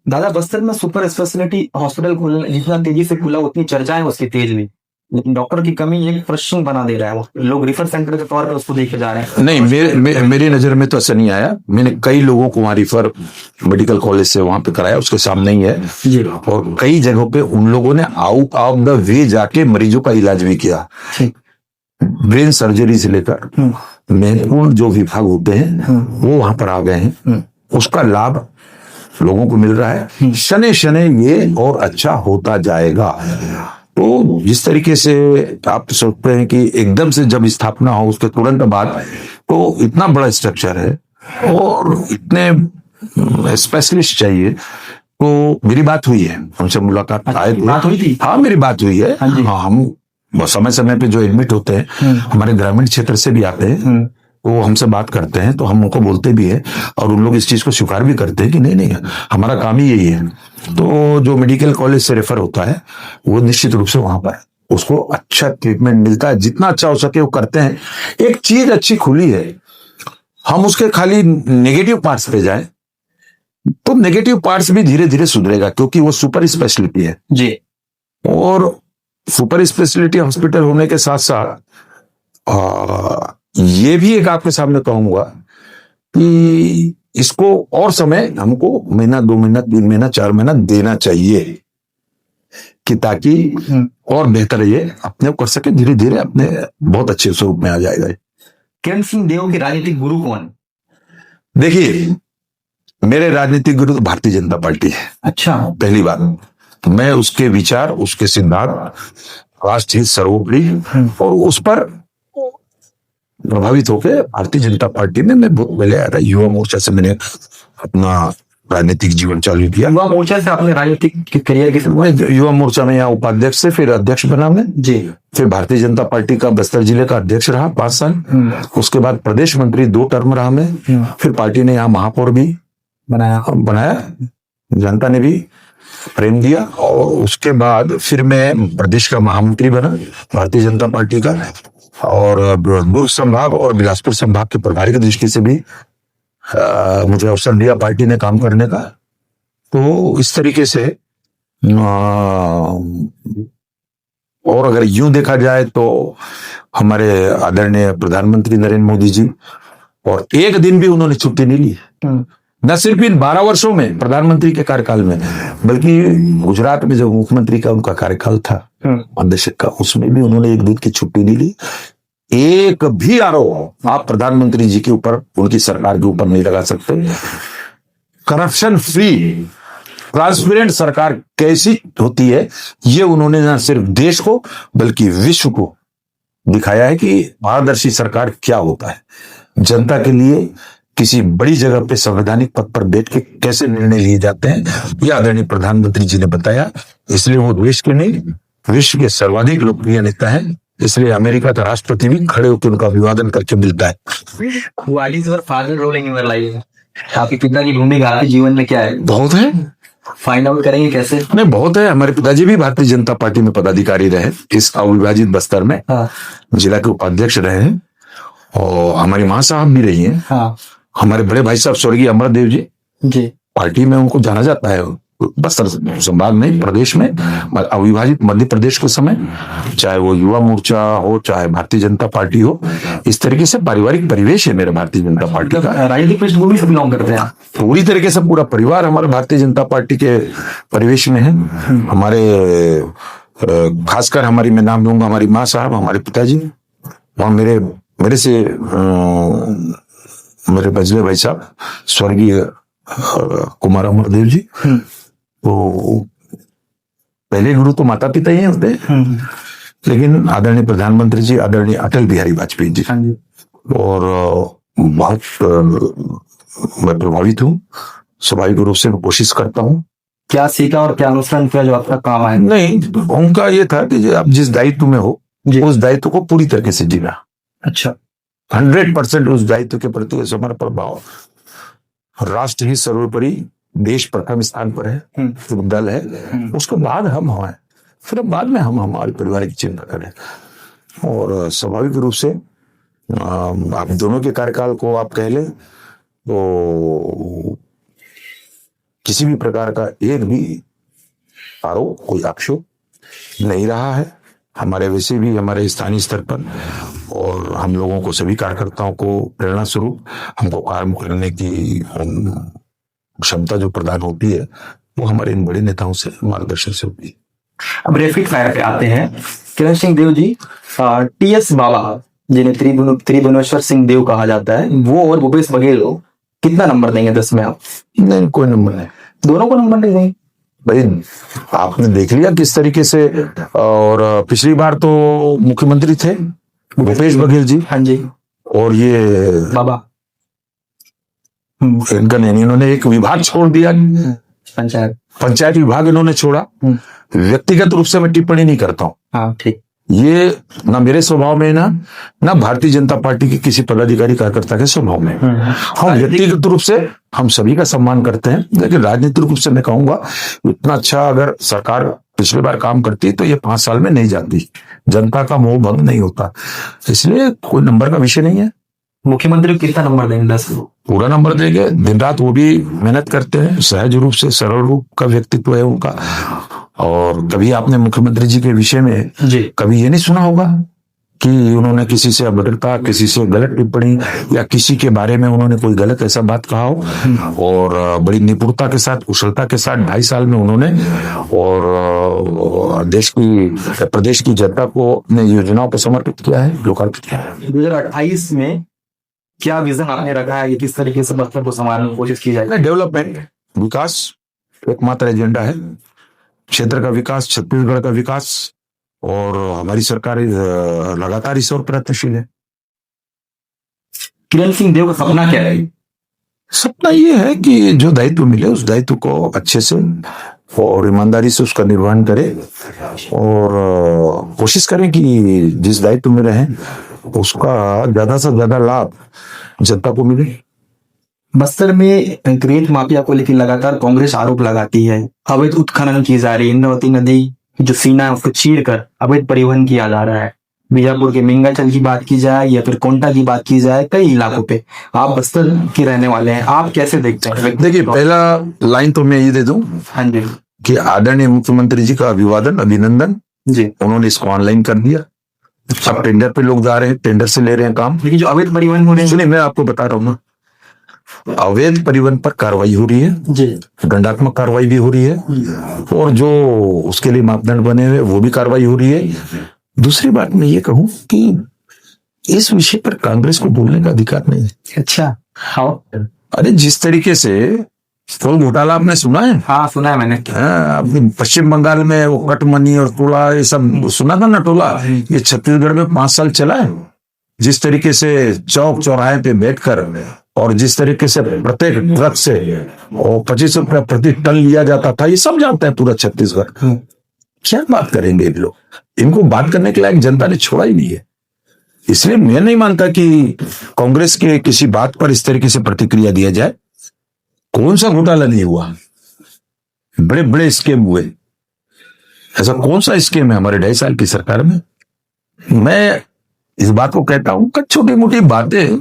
दादा, बस्तर में सुपर स्पेशलिटी हॉस्पिटल खुलना जितना तेजी से खुला उतनी चर्चाएं उसकी तेज हुई, लेकिन डॉक्टर की कमी एक प्रश्न बना दे रहा है। लोग रिफर सेंटर के तौर पर उसको देखे जा रहे हैं। नहीं, मेरी नजर में तो ऐसा नहीं आया। मैंने कई लोगों को वहां रिफर मेडिकल कॉलेज से वहां पे कराया, उसके सामने ही है जी। और कई जगहों पे उन लोगों ने आउट ऑफ द वे जाके मरीजों का इलाज भी किया। ब्रेन सर्जरी से लेकर महत्वपूर्ण जो विभाग होते हैं वो वहां पर आ गए हैं, उसका लाभ लोगों को मिल रहा है। शने शने ये और अच्छा होता जाएगा। तो जिस तरीके से आप सोचते हैं कि एकदम से जब स्थापना हो उसके तुरंत बाद, तो इतना बड़ा स्ट्रक्चर है और इतने स्पेशलिस्ट चाहिए। तो मेरी बात हुई है, हमसे मुलाकात आए थे, बात हुई थी? हाँ, मेरी बात हुई है। हाँ, हम समय समय पे जो एडमिट होते हैं हमारे ग्रामीण क्षेत्र से भी आते हैं, वो हमसे बात करते हैं, तो हम उनको बोलते भी है और उन लोग इस चीज को स्वीकार भी करते हैं कि नहीं हमारा काम ही यही है। तो जो मेडिकल कॉलेज से रेफर होता है वो निश्चित रूप से वहां पर उसको अच्छा ट्रीटमेंट मिलता है, जितना अच्छा हो सके वो करते हैं। एक चीज अच्छी खुली है, हम उसके खाली नेगेटिव पार्ट्स पे जाए तो नेगेटिव पार्ट्स भी धीरे धीरे सुधरेगा, क्योंकि वो सुपर स्पेशलिटी है जी। और सुपर स्पेशलिटी हॉस्पिटल होने के साथ साथ ये भी एक आपके सामने कहूंगा कि इसको और समय हमको महीना, 2 महीना, 3 महीना, 4 महीना देना चाहिए कि ताकि और बेहतर ये अपने कर सके, धीरे धीरे अपने बहुत अच्छे स्वरूप में आ जाएगा। किरण सिंह देव के राजनीतिक गुरु कौन? देखिए, मेरे राजनीतिक गुरु तो भारतीय जनता पार्टी है। अच्छा। पहली बात, मैं उसके विचार, उसके सिद्धांत, राष्ट्रहित सर्वोपरि और उस पर प्रभावित होकर भारतीय जनता पार्टी में मैं बहुत पहले आया था। युवा मोर्चा से मैंने अपना राजनीतिक जीवन चालू किया। युवा मोर्चा से आपने राजनीतिक करियर की शुरुआत? युवा मोर्चा में यहाँ उपाध्यक्ष से फिर अध्यक्ष बना मैं जी। फिर भारतीय जनता पार्टी का बस्तर जिले का अध्यक्ष रहा 5 साल। उसके बाद प्रदेश मंत्री 2 टर्म रहा मैं। फिर पार्टी ने यहाँ महापौर भी बनाया, जनता ने भी प्रेम दिया और उसके बाद फिर मैं प्रदेश का महामंत्री बना भारतीय जनता पार्टी का और दुर्ग संभाग और बिलासपुर संभाग के प्रभारी की दृष्टि से भी मुझे अवसर दिया पार्टी ने काम करने का। तो इस तरीके से और अगर यूं देखा जाए तो हमारे आदरणीय प्रधानमंत्री नरेंद्र मोदी जी, और एक दिन भी उन्होंने छुट्टी नहीं ली, न सिर्फ इन 12 वर्षों में प्रधानमंत्री के कार्यकाल में, बल्कि गुजरात में जो मुख्यमंत्री का उनका कार्यकाल था 5 दशक का, उसमें भी उन्होंने एक दिन की छुट्टी नहीं ली। एक भी आरोप आप प्रधानमंत्री जी के ऊपर, उनकी सरकार के ऊपर नहीं लगा सकते। करप्शन फ्री ट्रांसपेरेंट सरकार कैसी होती है ये उन्होंने न सिर्फ देश को बल्कि विश्व को दिखाया है कि पारदर्शी सरकार क्या होता है। जनता के लिए किसी बड़ी जगह पे संवैधानिक पद पर बैठ के कैसे निर्णय लिए जाते हैं, यह आदरणीय प्रधानमंत्री जी ने बताया। इसलिए वो देश के नहीं विश्व के सर्वाधिक लोकप्रिय नेता है, इसलिए अमेरिका का राष्ट्रपति भी खड़े होकर उनका अभिवादन करके मिलता है। What is your father role in your life? आपके पिता की भूमिका आपके जीवन में क्या है? बहुत है, फाइंड आउट करेंगे कैसे? नहीं बहुत है। हमारे पिताजी भी भारतीय जनता पार्टी में पदाधिकारी रहे, इस अविभाजित बस्तर में हाँ जिला के उपाध्यक्ष रहे हैं, और हमारी माँ साहब भी रही हैं। हाँ हमारे बड़े भाई साहब स्वर्गीय अमरदेव जी, जी पार्टी में उनको जाना जाता है बस्तर संभाग में, प्रदेश में, अविभाजित मध्य प्रदेश के समय, चाहे वो युवा मोर्चा हो चाहे भारतीय जनता पार्टी हो, इस तरीके से पारिवारिक परिवेश है मेरे भारतीय जनता पार्टी का। राजनीतिक पृष्ठभूमि से बिलोंग करते हैं? पूरी तरीके से पूरा परिवार हमारे भारतीय जनता पार्टी के परिवेश में है। हमारे खासकर हमारी, मैं नाम लूंगा, हमारी माँ साहब, हमारे पिताजी और मेरे से मेरे बजले भाई साहब स्वर्गीय कुमार अमरदेव जी, तो पहले गुरु तो माता पिता ही होते हैं, लेकिन आदरणीय प्रधानमंत्री जी, आदरणीय अटल बिहारी वाजपेयी जी, और बहुत मैं प्रभावित हूँ। स्वाभाविक रूप से मैं कोशिश करता हूँ। क्या सीखा और क्या अनुसरण किया जो आपका काम आए? नहीं, उनका ये था कि आप जिस दायित्व में हो उस दायित्व को पूरी तरीके से जीना। अच्छा, 100% उस दायित्व के प्रति समर्पण भाव। राष्ट्र ही सर्वोपरि, देश प्रथम स्थान पर है, फिर दल है, उसके बाद हम हैं, फिर बाद में हम हमारे परिवार की चिंता करें। और स्वाभाविक रूप से आप दोनों के कार्यकाल को आप कह लें तो किसी भी प्रकार का एक भी आरोप, कोई आक्षेप नहीं रहा है हमारे, वैसे भी हमारे स्थानीय स्तर पर, और हम लोगों को, सभी कार्यकर्ताओं को प्रेरणा स्वरूप हमको कार्य करने की क्षमता जो प्रदान होती है वो हमारे इन बड़े नेताओं से, मार्गदर्शन से होती है। अब रैपिड फायर पे आते हैं। किरण सिंह देव जी, टीएस बाबा जिन्हें त्रिभुवनेश्वर सिंह देव कहा जाता है, वो और भूपेश बघेल हो, कितना नंबर देंगे 10 में आप? नहीं, कोई नंबर नहीं, दोनों को नंबर नहीं देंगे भाई। आपने देख लिया किस तरीके से, और पिछली बार तो मुख्यमंत्री थे भूपेश बघेल जी, हाँ जी, और ये बाबा इनका नहीं, इन्होंने एक विभाग छोड़ दिया, पंचायत विभाग इन्होंने छोड़ा। व्यक्तिगत रूप से मैं टिप्पणी नहीं करता हूँ, हाँ ठीक, ये ना मेरे स्वभाव में, ना भारतीय जनता पार्टी के किसी पदाधिकारी कार्यकर्ता के स्वभाव में। हम व्यक्तिगत रूप से हम सभी का सम्मान करते हैं, लेकिन राजनीतिक रूप से मैं कहूंगा इतना अच्छा अगर सरकार पिछली बार काम करती तो ये 5 साल में नहीं जाती, जनता का मोह भंग नहीं होता, इसलिए कोई नंबर का विषय नहीं है। मुख्यमंत्री को कितना नंबर देंगे? 10? पूरा नंबर देंगे। दिन रात वो भी मेहनत करते हैं, सहज रूप से, सरल रूप का व्यक्तित्व है उनका। और कभी आपने मुख्यमंत्री जी के विषय में कभी ये नहीं सुना होगा कि उन्होंने किसी से अभद्रता, किसी से गलत टिप्पणी, या किसी के बारे में उन्होंने कोई गलत ऐसा बात कहा हो। और बड़ी निपुणता के साथ, कुशलता के साथ 2.5 साल में उन्होंने और देश की, प्रदेश की जनता को अपने योजनाओं को समर्पित किया है, लोकार्पित किया है। 2028 में क्या विजन आपने रखा है, किस तरीके से बस्तर को संभालने की कोशिश की जाएगी? डेवलपमेंट, विकास एकमात्र एजेंडा है। क्षेत्र का विकास, छत्तीसगढ़ का विकास, और हमारी सरकार लगातार इस ओर प्रयत्नशील है। किरण सिंह देव का सपना क्या है? सपना ये है कि जो दायित्व मिले उस दायित्व को अच्छे से और ईमानदारी से उसका निर्वहन करें, और कोशिश करें कि जिस दायित्व में रहें उसका ज्यादा से ज्यादा लाभ जनता को मिले। बस्तर में रेत माफिया को लेकर लगातार कांग्रेस आरोप लगाती है, अवैध उत्खनन की जा रही है, इंद्रावती नदी जो सीना है उसको चीरकर अवैध परिवहन किया जा रहा है। बीजापुर के मिंगाचल की बात की जाए या फिर कोंटा की बात की जाए, कई इलाकों पे आप बस्तर के रहने वाले हैं, आप कैसे देखते हैं? देखिए, पहला लाइन तो मैं ये दे दूं, हाँ जी, कि आदरणीय मुख्यमंत्री जी का अभिवादन, अभिनंदन जी, उन्होंने इसको ऑनलाइन कर दिया। अब टेंडर पे लोग जा रहे हैं, टेंडर से ले रहे हैं काम। लेकिन जो अवैध परिवहन हो रहे हैं, सुनिए मैं आपको बता रहा हूँ ना, अवैध परिवहन पर कार्रवाई हो रही है जी, दंडात्मक कार्रवाई भी हो रही है, और जो उसके लिए मापदंड बने हुए वो भी कार्रवाई हो रही है। दूसरी बात मैं ये कहूं कि इस विषय पर कांग्रेस को बोलने का अधिकार नहीं है। अच्छा, हाँ, अरे जिस तरीके से टोल घोटाला आपने सुना है? हाँ सुना है मैंने। अपने पश्चिम बंगाल में वो कटमनी और टोला, ये सब सुना था ना टोला, ये छत्तीसगढ़ में 5 साल चला है। जिस तरीके से चौक चौराहे पे बैठकर और जिस तरीके से प्रत्येक ट्रक से 25 रुपया प्रति टन लिया जाता था, ये सब जानते हैं पूरा छत्तीसगढ़। क्या बात करेंगे इन लोग? इनको बात करने के लायक जनता ने छोड़ा ही नहीं है। इसलिए मैं नहीं मानता कि कांग्रेस के किसी बात पर इस तरीके से प्रतिक्रिया दिया जाए। कौन सा घोटाला नहीं हुआ? बड़े बड़े स्कीम हुए। ऐसा कौन सा स्कीम है हमारे 2.5 साल की सरकार में? मैं इस बात को कहता हूं कि छोटी मोटी बातें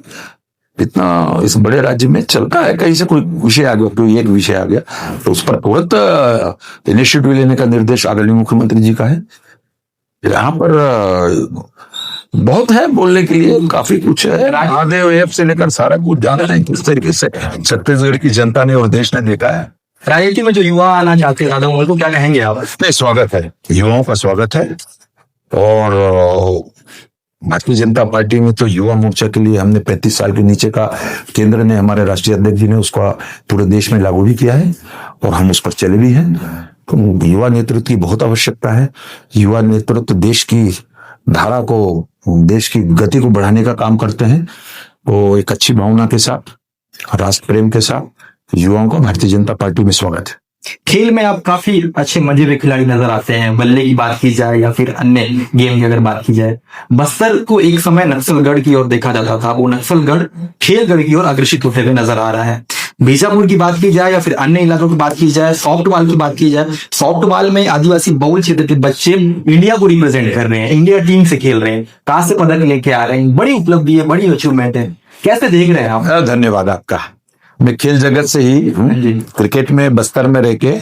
इतना इस बड़े राज्य में चलता है। कहीं से कोई विषय आ गया, कोई एक विषय आ गया तो उस पर तुरंत इनिशिएटिव लेने का निर्देश आदरणीय मुख्यमंत्री जी का है। यहाँ पर बहुत है बोलने के लिए, काफी कुछ है। महादेव ऐप से लेकर सारा कुछ जाना है किस तरीके से छत्तीसगढ़ की जनता ने और देश ने देखा है। राजनीति में जो युवा आना चाहते हैं उनको क्या कहेंगे आप? नहीं, स्वागत है, युवाओं का स्वागत है। और भारतीय जनता पार्टी में तो युवा मोर्चा के लिए हमने 35 साल के नीचे का केंद्र ने, हमारे राष्ट्रीय अध्यक्ष जी ने उसका पूरे देश में लागू भी किया है और हम उस पर चले भी हैं। तो युवा नेतृत्व की बहुत आवश्यकता है। युवा नेतृत्व देश की धारा को, देश की गति को बढ़ाने का काम करते हैं। वो एक अच्छी भावना के साथ, राष्ट्र प्रेम के साथ युवाओं का भारतीय जनता पार्टी में स्वागत है। खेल में आप काफी अच्छे मजेदार खिलाड़ी नजर आते हैं। बल्ले की बात की जाए या फिर अन्य गेम की अगर बात की जाए, बस्तर को एक समय नक्सलगढ़ की ओर देखा जाता था, वो नक्सलगढ़ खेलगढ़ की ओर अग्रसित होते हुए नजर आ रहा है। बीजापुर की बात की जाए या फिर अन्य इलाकों की बात की जाए, सॉफ्टबॉल की बात की जाए, सॉफ्टबॉल में आदिवासी बहुल क्षेत्र के बच्चे इंडिया को रिप्रेजेंट कर रहे हैं, इंडिया टीम से खेल रहे हैं, कांस्य पदक लेके आ रहे हैं। बड़ी उपलब्धि है, बड़ी अचीवमेंट है। कैसे देख रहे हैं आप? धन्यवाद आपका। मैं खेल जगत से ही क्रिकेट में बस्तर में रह के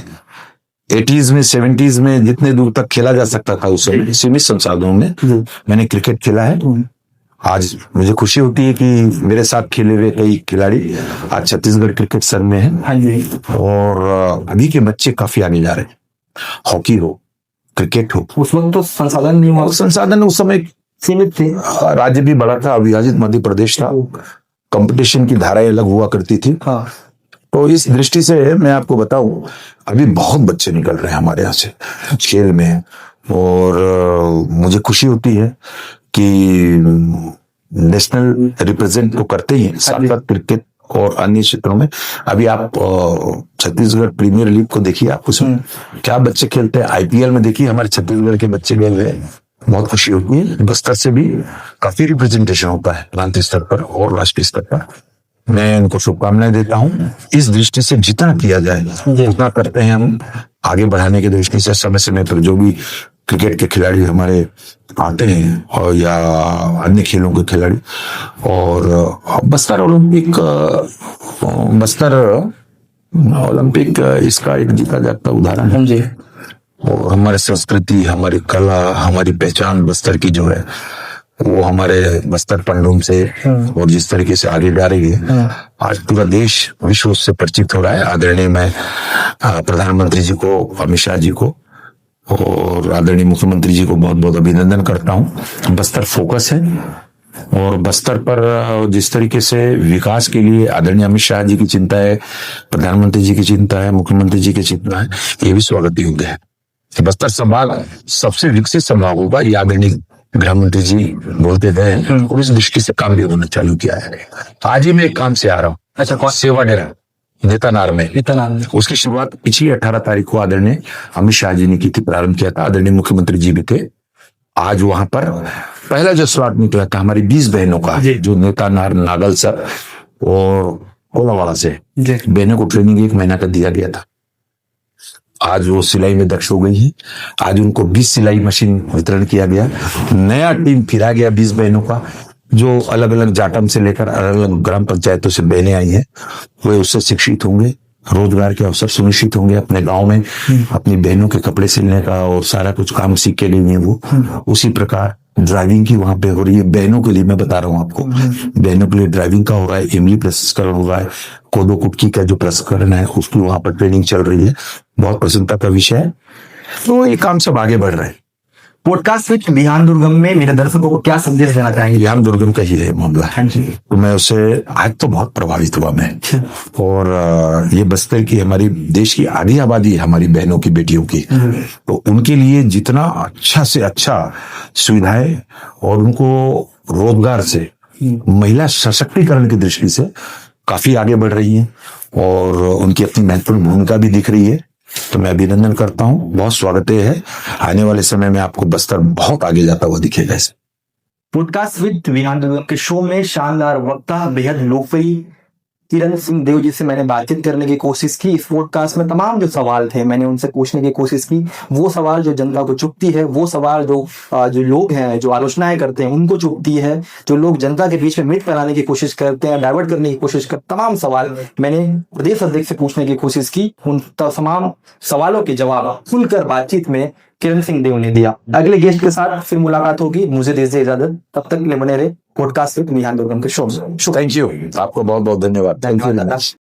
80s में 70s में जितने दूर तक खेला जा सकता था उस समय सीमित संसाधनों में मैंने क्रिकेट खेला है। आज मुझे खुशी होती है कि मेरे साथ खेले हुए कई खिलाड़ी आज छत्तीसगढ़ क्रिकेट संघ में हैं। और अभी के बच्चे काफी आगे जा रहे हैं। हॉकी हो, क्रिकेट हो। उस वक्त तो संसाधन नहीं हुआ, संसाधन उस समय सीमित थे। राज्य भी बड़ा था, अविभाजित मध्य प्रदेश था, कंपटीशन की धाराएं अलग हुआ करती थी। हाँ। तो इस दृष्टि से मैं आपको बताऊं, अभी बहुत बच्चे निकल रहे हैं हमारे यहाँ से खेल में। और मुझे खुशी होती है कि नेशनल रिप्रेजेंट तो करते ही हैं, साथ साथ क्रिकेट और अन्य क्षेत्रों में। अभी आप छत्तीसगढ़ प्रीमियर लीग को देखिए, आप उसमें क्या बच्चे खेलते हैं। IPL में देखिए हमारे छत्तीसगढ़ के बच्चे गए हुए हैं। बहुत खुशी होती है। बस्तर से भी काफी रिप्रेजेंटेशन होता है प्रांतीय स्तर पर और राष्ट्रीय स्तर पर। मैं इनको शुभकामनाएं देता हूँ। इस दृष्टि से जितना किया जाए उतना करते हैं हम, आगे बढ़ाने की दृष्टि से। समय समय पर जो भी क्रिकेट के खिलाड़ी हमारे आते हैं और या अन्य खेलों के खिलाड़ी, और बस्तर ओलंपिक इसका एक जीता जागता उदाहरण है। और हमारी संस्कृति, हमारी कला, हमारी पहचान बस्तर की जो है वो हमारे बस्तर पंडुम से और जिस तरीके से आगे जा रही है, आज पूरा देश विश्व उससे परिचित हो रहा है। आदरणीय मैं प्रधानमंत्री जी को, अमित शाह जी को और आदरणीय मुख्यमंत्री जी को बहुत बहुत अभिनंदन करता हूँ। बस्तर फोकस है और बस्तर पर जिस तरीके से विकास के लिए आदरणीय अमित शाह जी की चिंता है, प्रधानमंत्री जी की चिंता है, मुख्यमंत्री जी की चिंता है, ये भी स्वागत योग्य है। बस्तर संभाग सबसे विकसित संभाग होगा, ये आदरणीय गृह मंत्री जी बोलते गए हैं और इस दृष्टि से काम भी होना चालू किया है। आज ही मैं एक काम से आ रहा हूँ। अच्छा, कौन? सेवा डेरा नेतानार में। उसकी शुरुआत पिछली 18 तारीख को आदरणीय अमित शाह जी ने की थी, प्रारंभ किया था। आदरणीय मुख्यमंत्री जी भी थे। आज वहां पर पहला जो स्लॉट निकला था हमारी 20 बहनों का, जो नेतानार, नागलसर और कोलावाड़ा से बहनों को ट्रेनिंग 1 महीना का दिया गया था। आज वो सिलाई में दक्ष हो गई है। आज उनको 20 सिलाई मशीन वितरण किया गया। नया टीम फिरा गया 20 बहनों का, जो अलग अलग जाटम से लेकर अलग अलग ग्राम पंचायतों से बहनें आई हैं। वे उससे शिक्षित होंगे, रोजगार के अवसर सुनिश्चित होंगे अपने गांव में, अपनी बहनों के कपड़े सिलने का और सारा कुछ काम सीख के लिए वो। उसी प्रकार ड्राइविंग की वहां पे हो रही है बहनों के लिए। मैं बता रहा हूँ आपको, बहनों के लिए ड्राइविंग का हो रहा है, इमली प्रसंस्करण हो रहा है, कोदो कुटकी का जो प्रसंस्करण है उसकी वहां पर ट्रेनिंग चल रही है। बहुत प्रसन्नता का विषय है। तो ये काम सब आगे बढ़ रहे हैं। पॉडकास्ट विद बिहान दुर्गम में मेरे दर्शकों को क्या संदेश देना चाहेंगे? बिहान दुर्गम का ही है मामला। तो मैं उससे आज तो बहुत प्रभावित हुआ मैं। और ये बस्तर की, हमारी देश की आधी आबादी है हमारी बहनों की, बेटियों की। तो उनके लिए जितना अच्छा से अच्छा सुविधाएं और उनको रोजगार से, महिला सशक्तिकरण की दृष्टि से काफी आगे बढ़ रही है और उनकी अपनी महत्वपूर्ण भूमिका भी दिख रही है। तो मैं अभिनंदन करता हूँ, बहुत स्वागत है। आने वाले समय में आपको बस्तर बहुत आगे जाता हुआ दिखेगा। इसे पॉडकास्ट विद विहान दुर्गम के शो में शानदार वक्ता, बेहद लोकप्रिय किरण सिंह देव जी से मैंने बातचीत करने की कोशिश की। इस पॉडकास्ट में तमाम जो सवाल थे मैंने उनसे पूछने की कोशिश की। वो सवाल जो जनता को चुभती है, वो सवाल जो लोग हैं जो आलोचनाएं करते हैं उनको चुभती है, जो लोग जनता के बीच में मिट फैलाने की कोशिश करते हैं, डाइवर्ट करने की कोशिश करते, तमाम सवाल मैंने प्रदेश अध्यक्ष से पूछने की कोशिश की। उन तमाम सवालों के जवाब खुलकर बातचीत में किरण सिंह देव ने दिया। अगले गेस्ट के साथ फिर मुलाकात होगी। मुझे दीजिए इजाजत, तब तक के लिए बने रहे पॉडकास्ट विद विहान दुर्गम के शो में। थैंक यू, आपको बहुत बहुत धन्यवाद। धन्यवाद।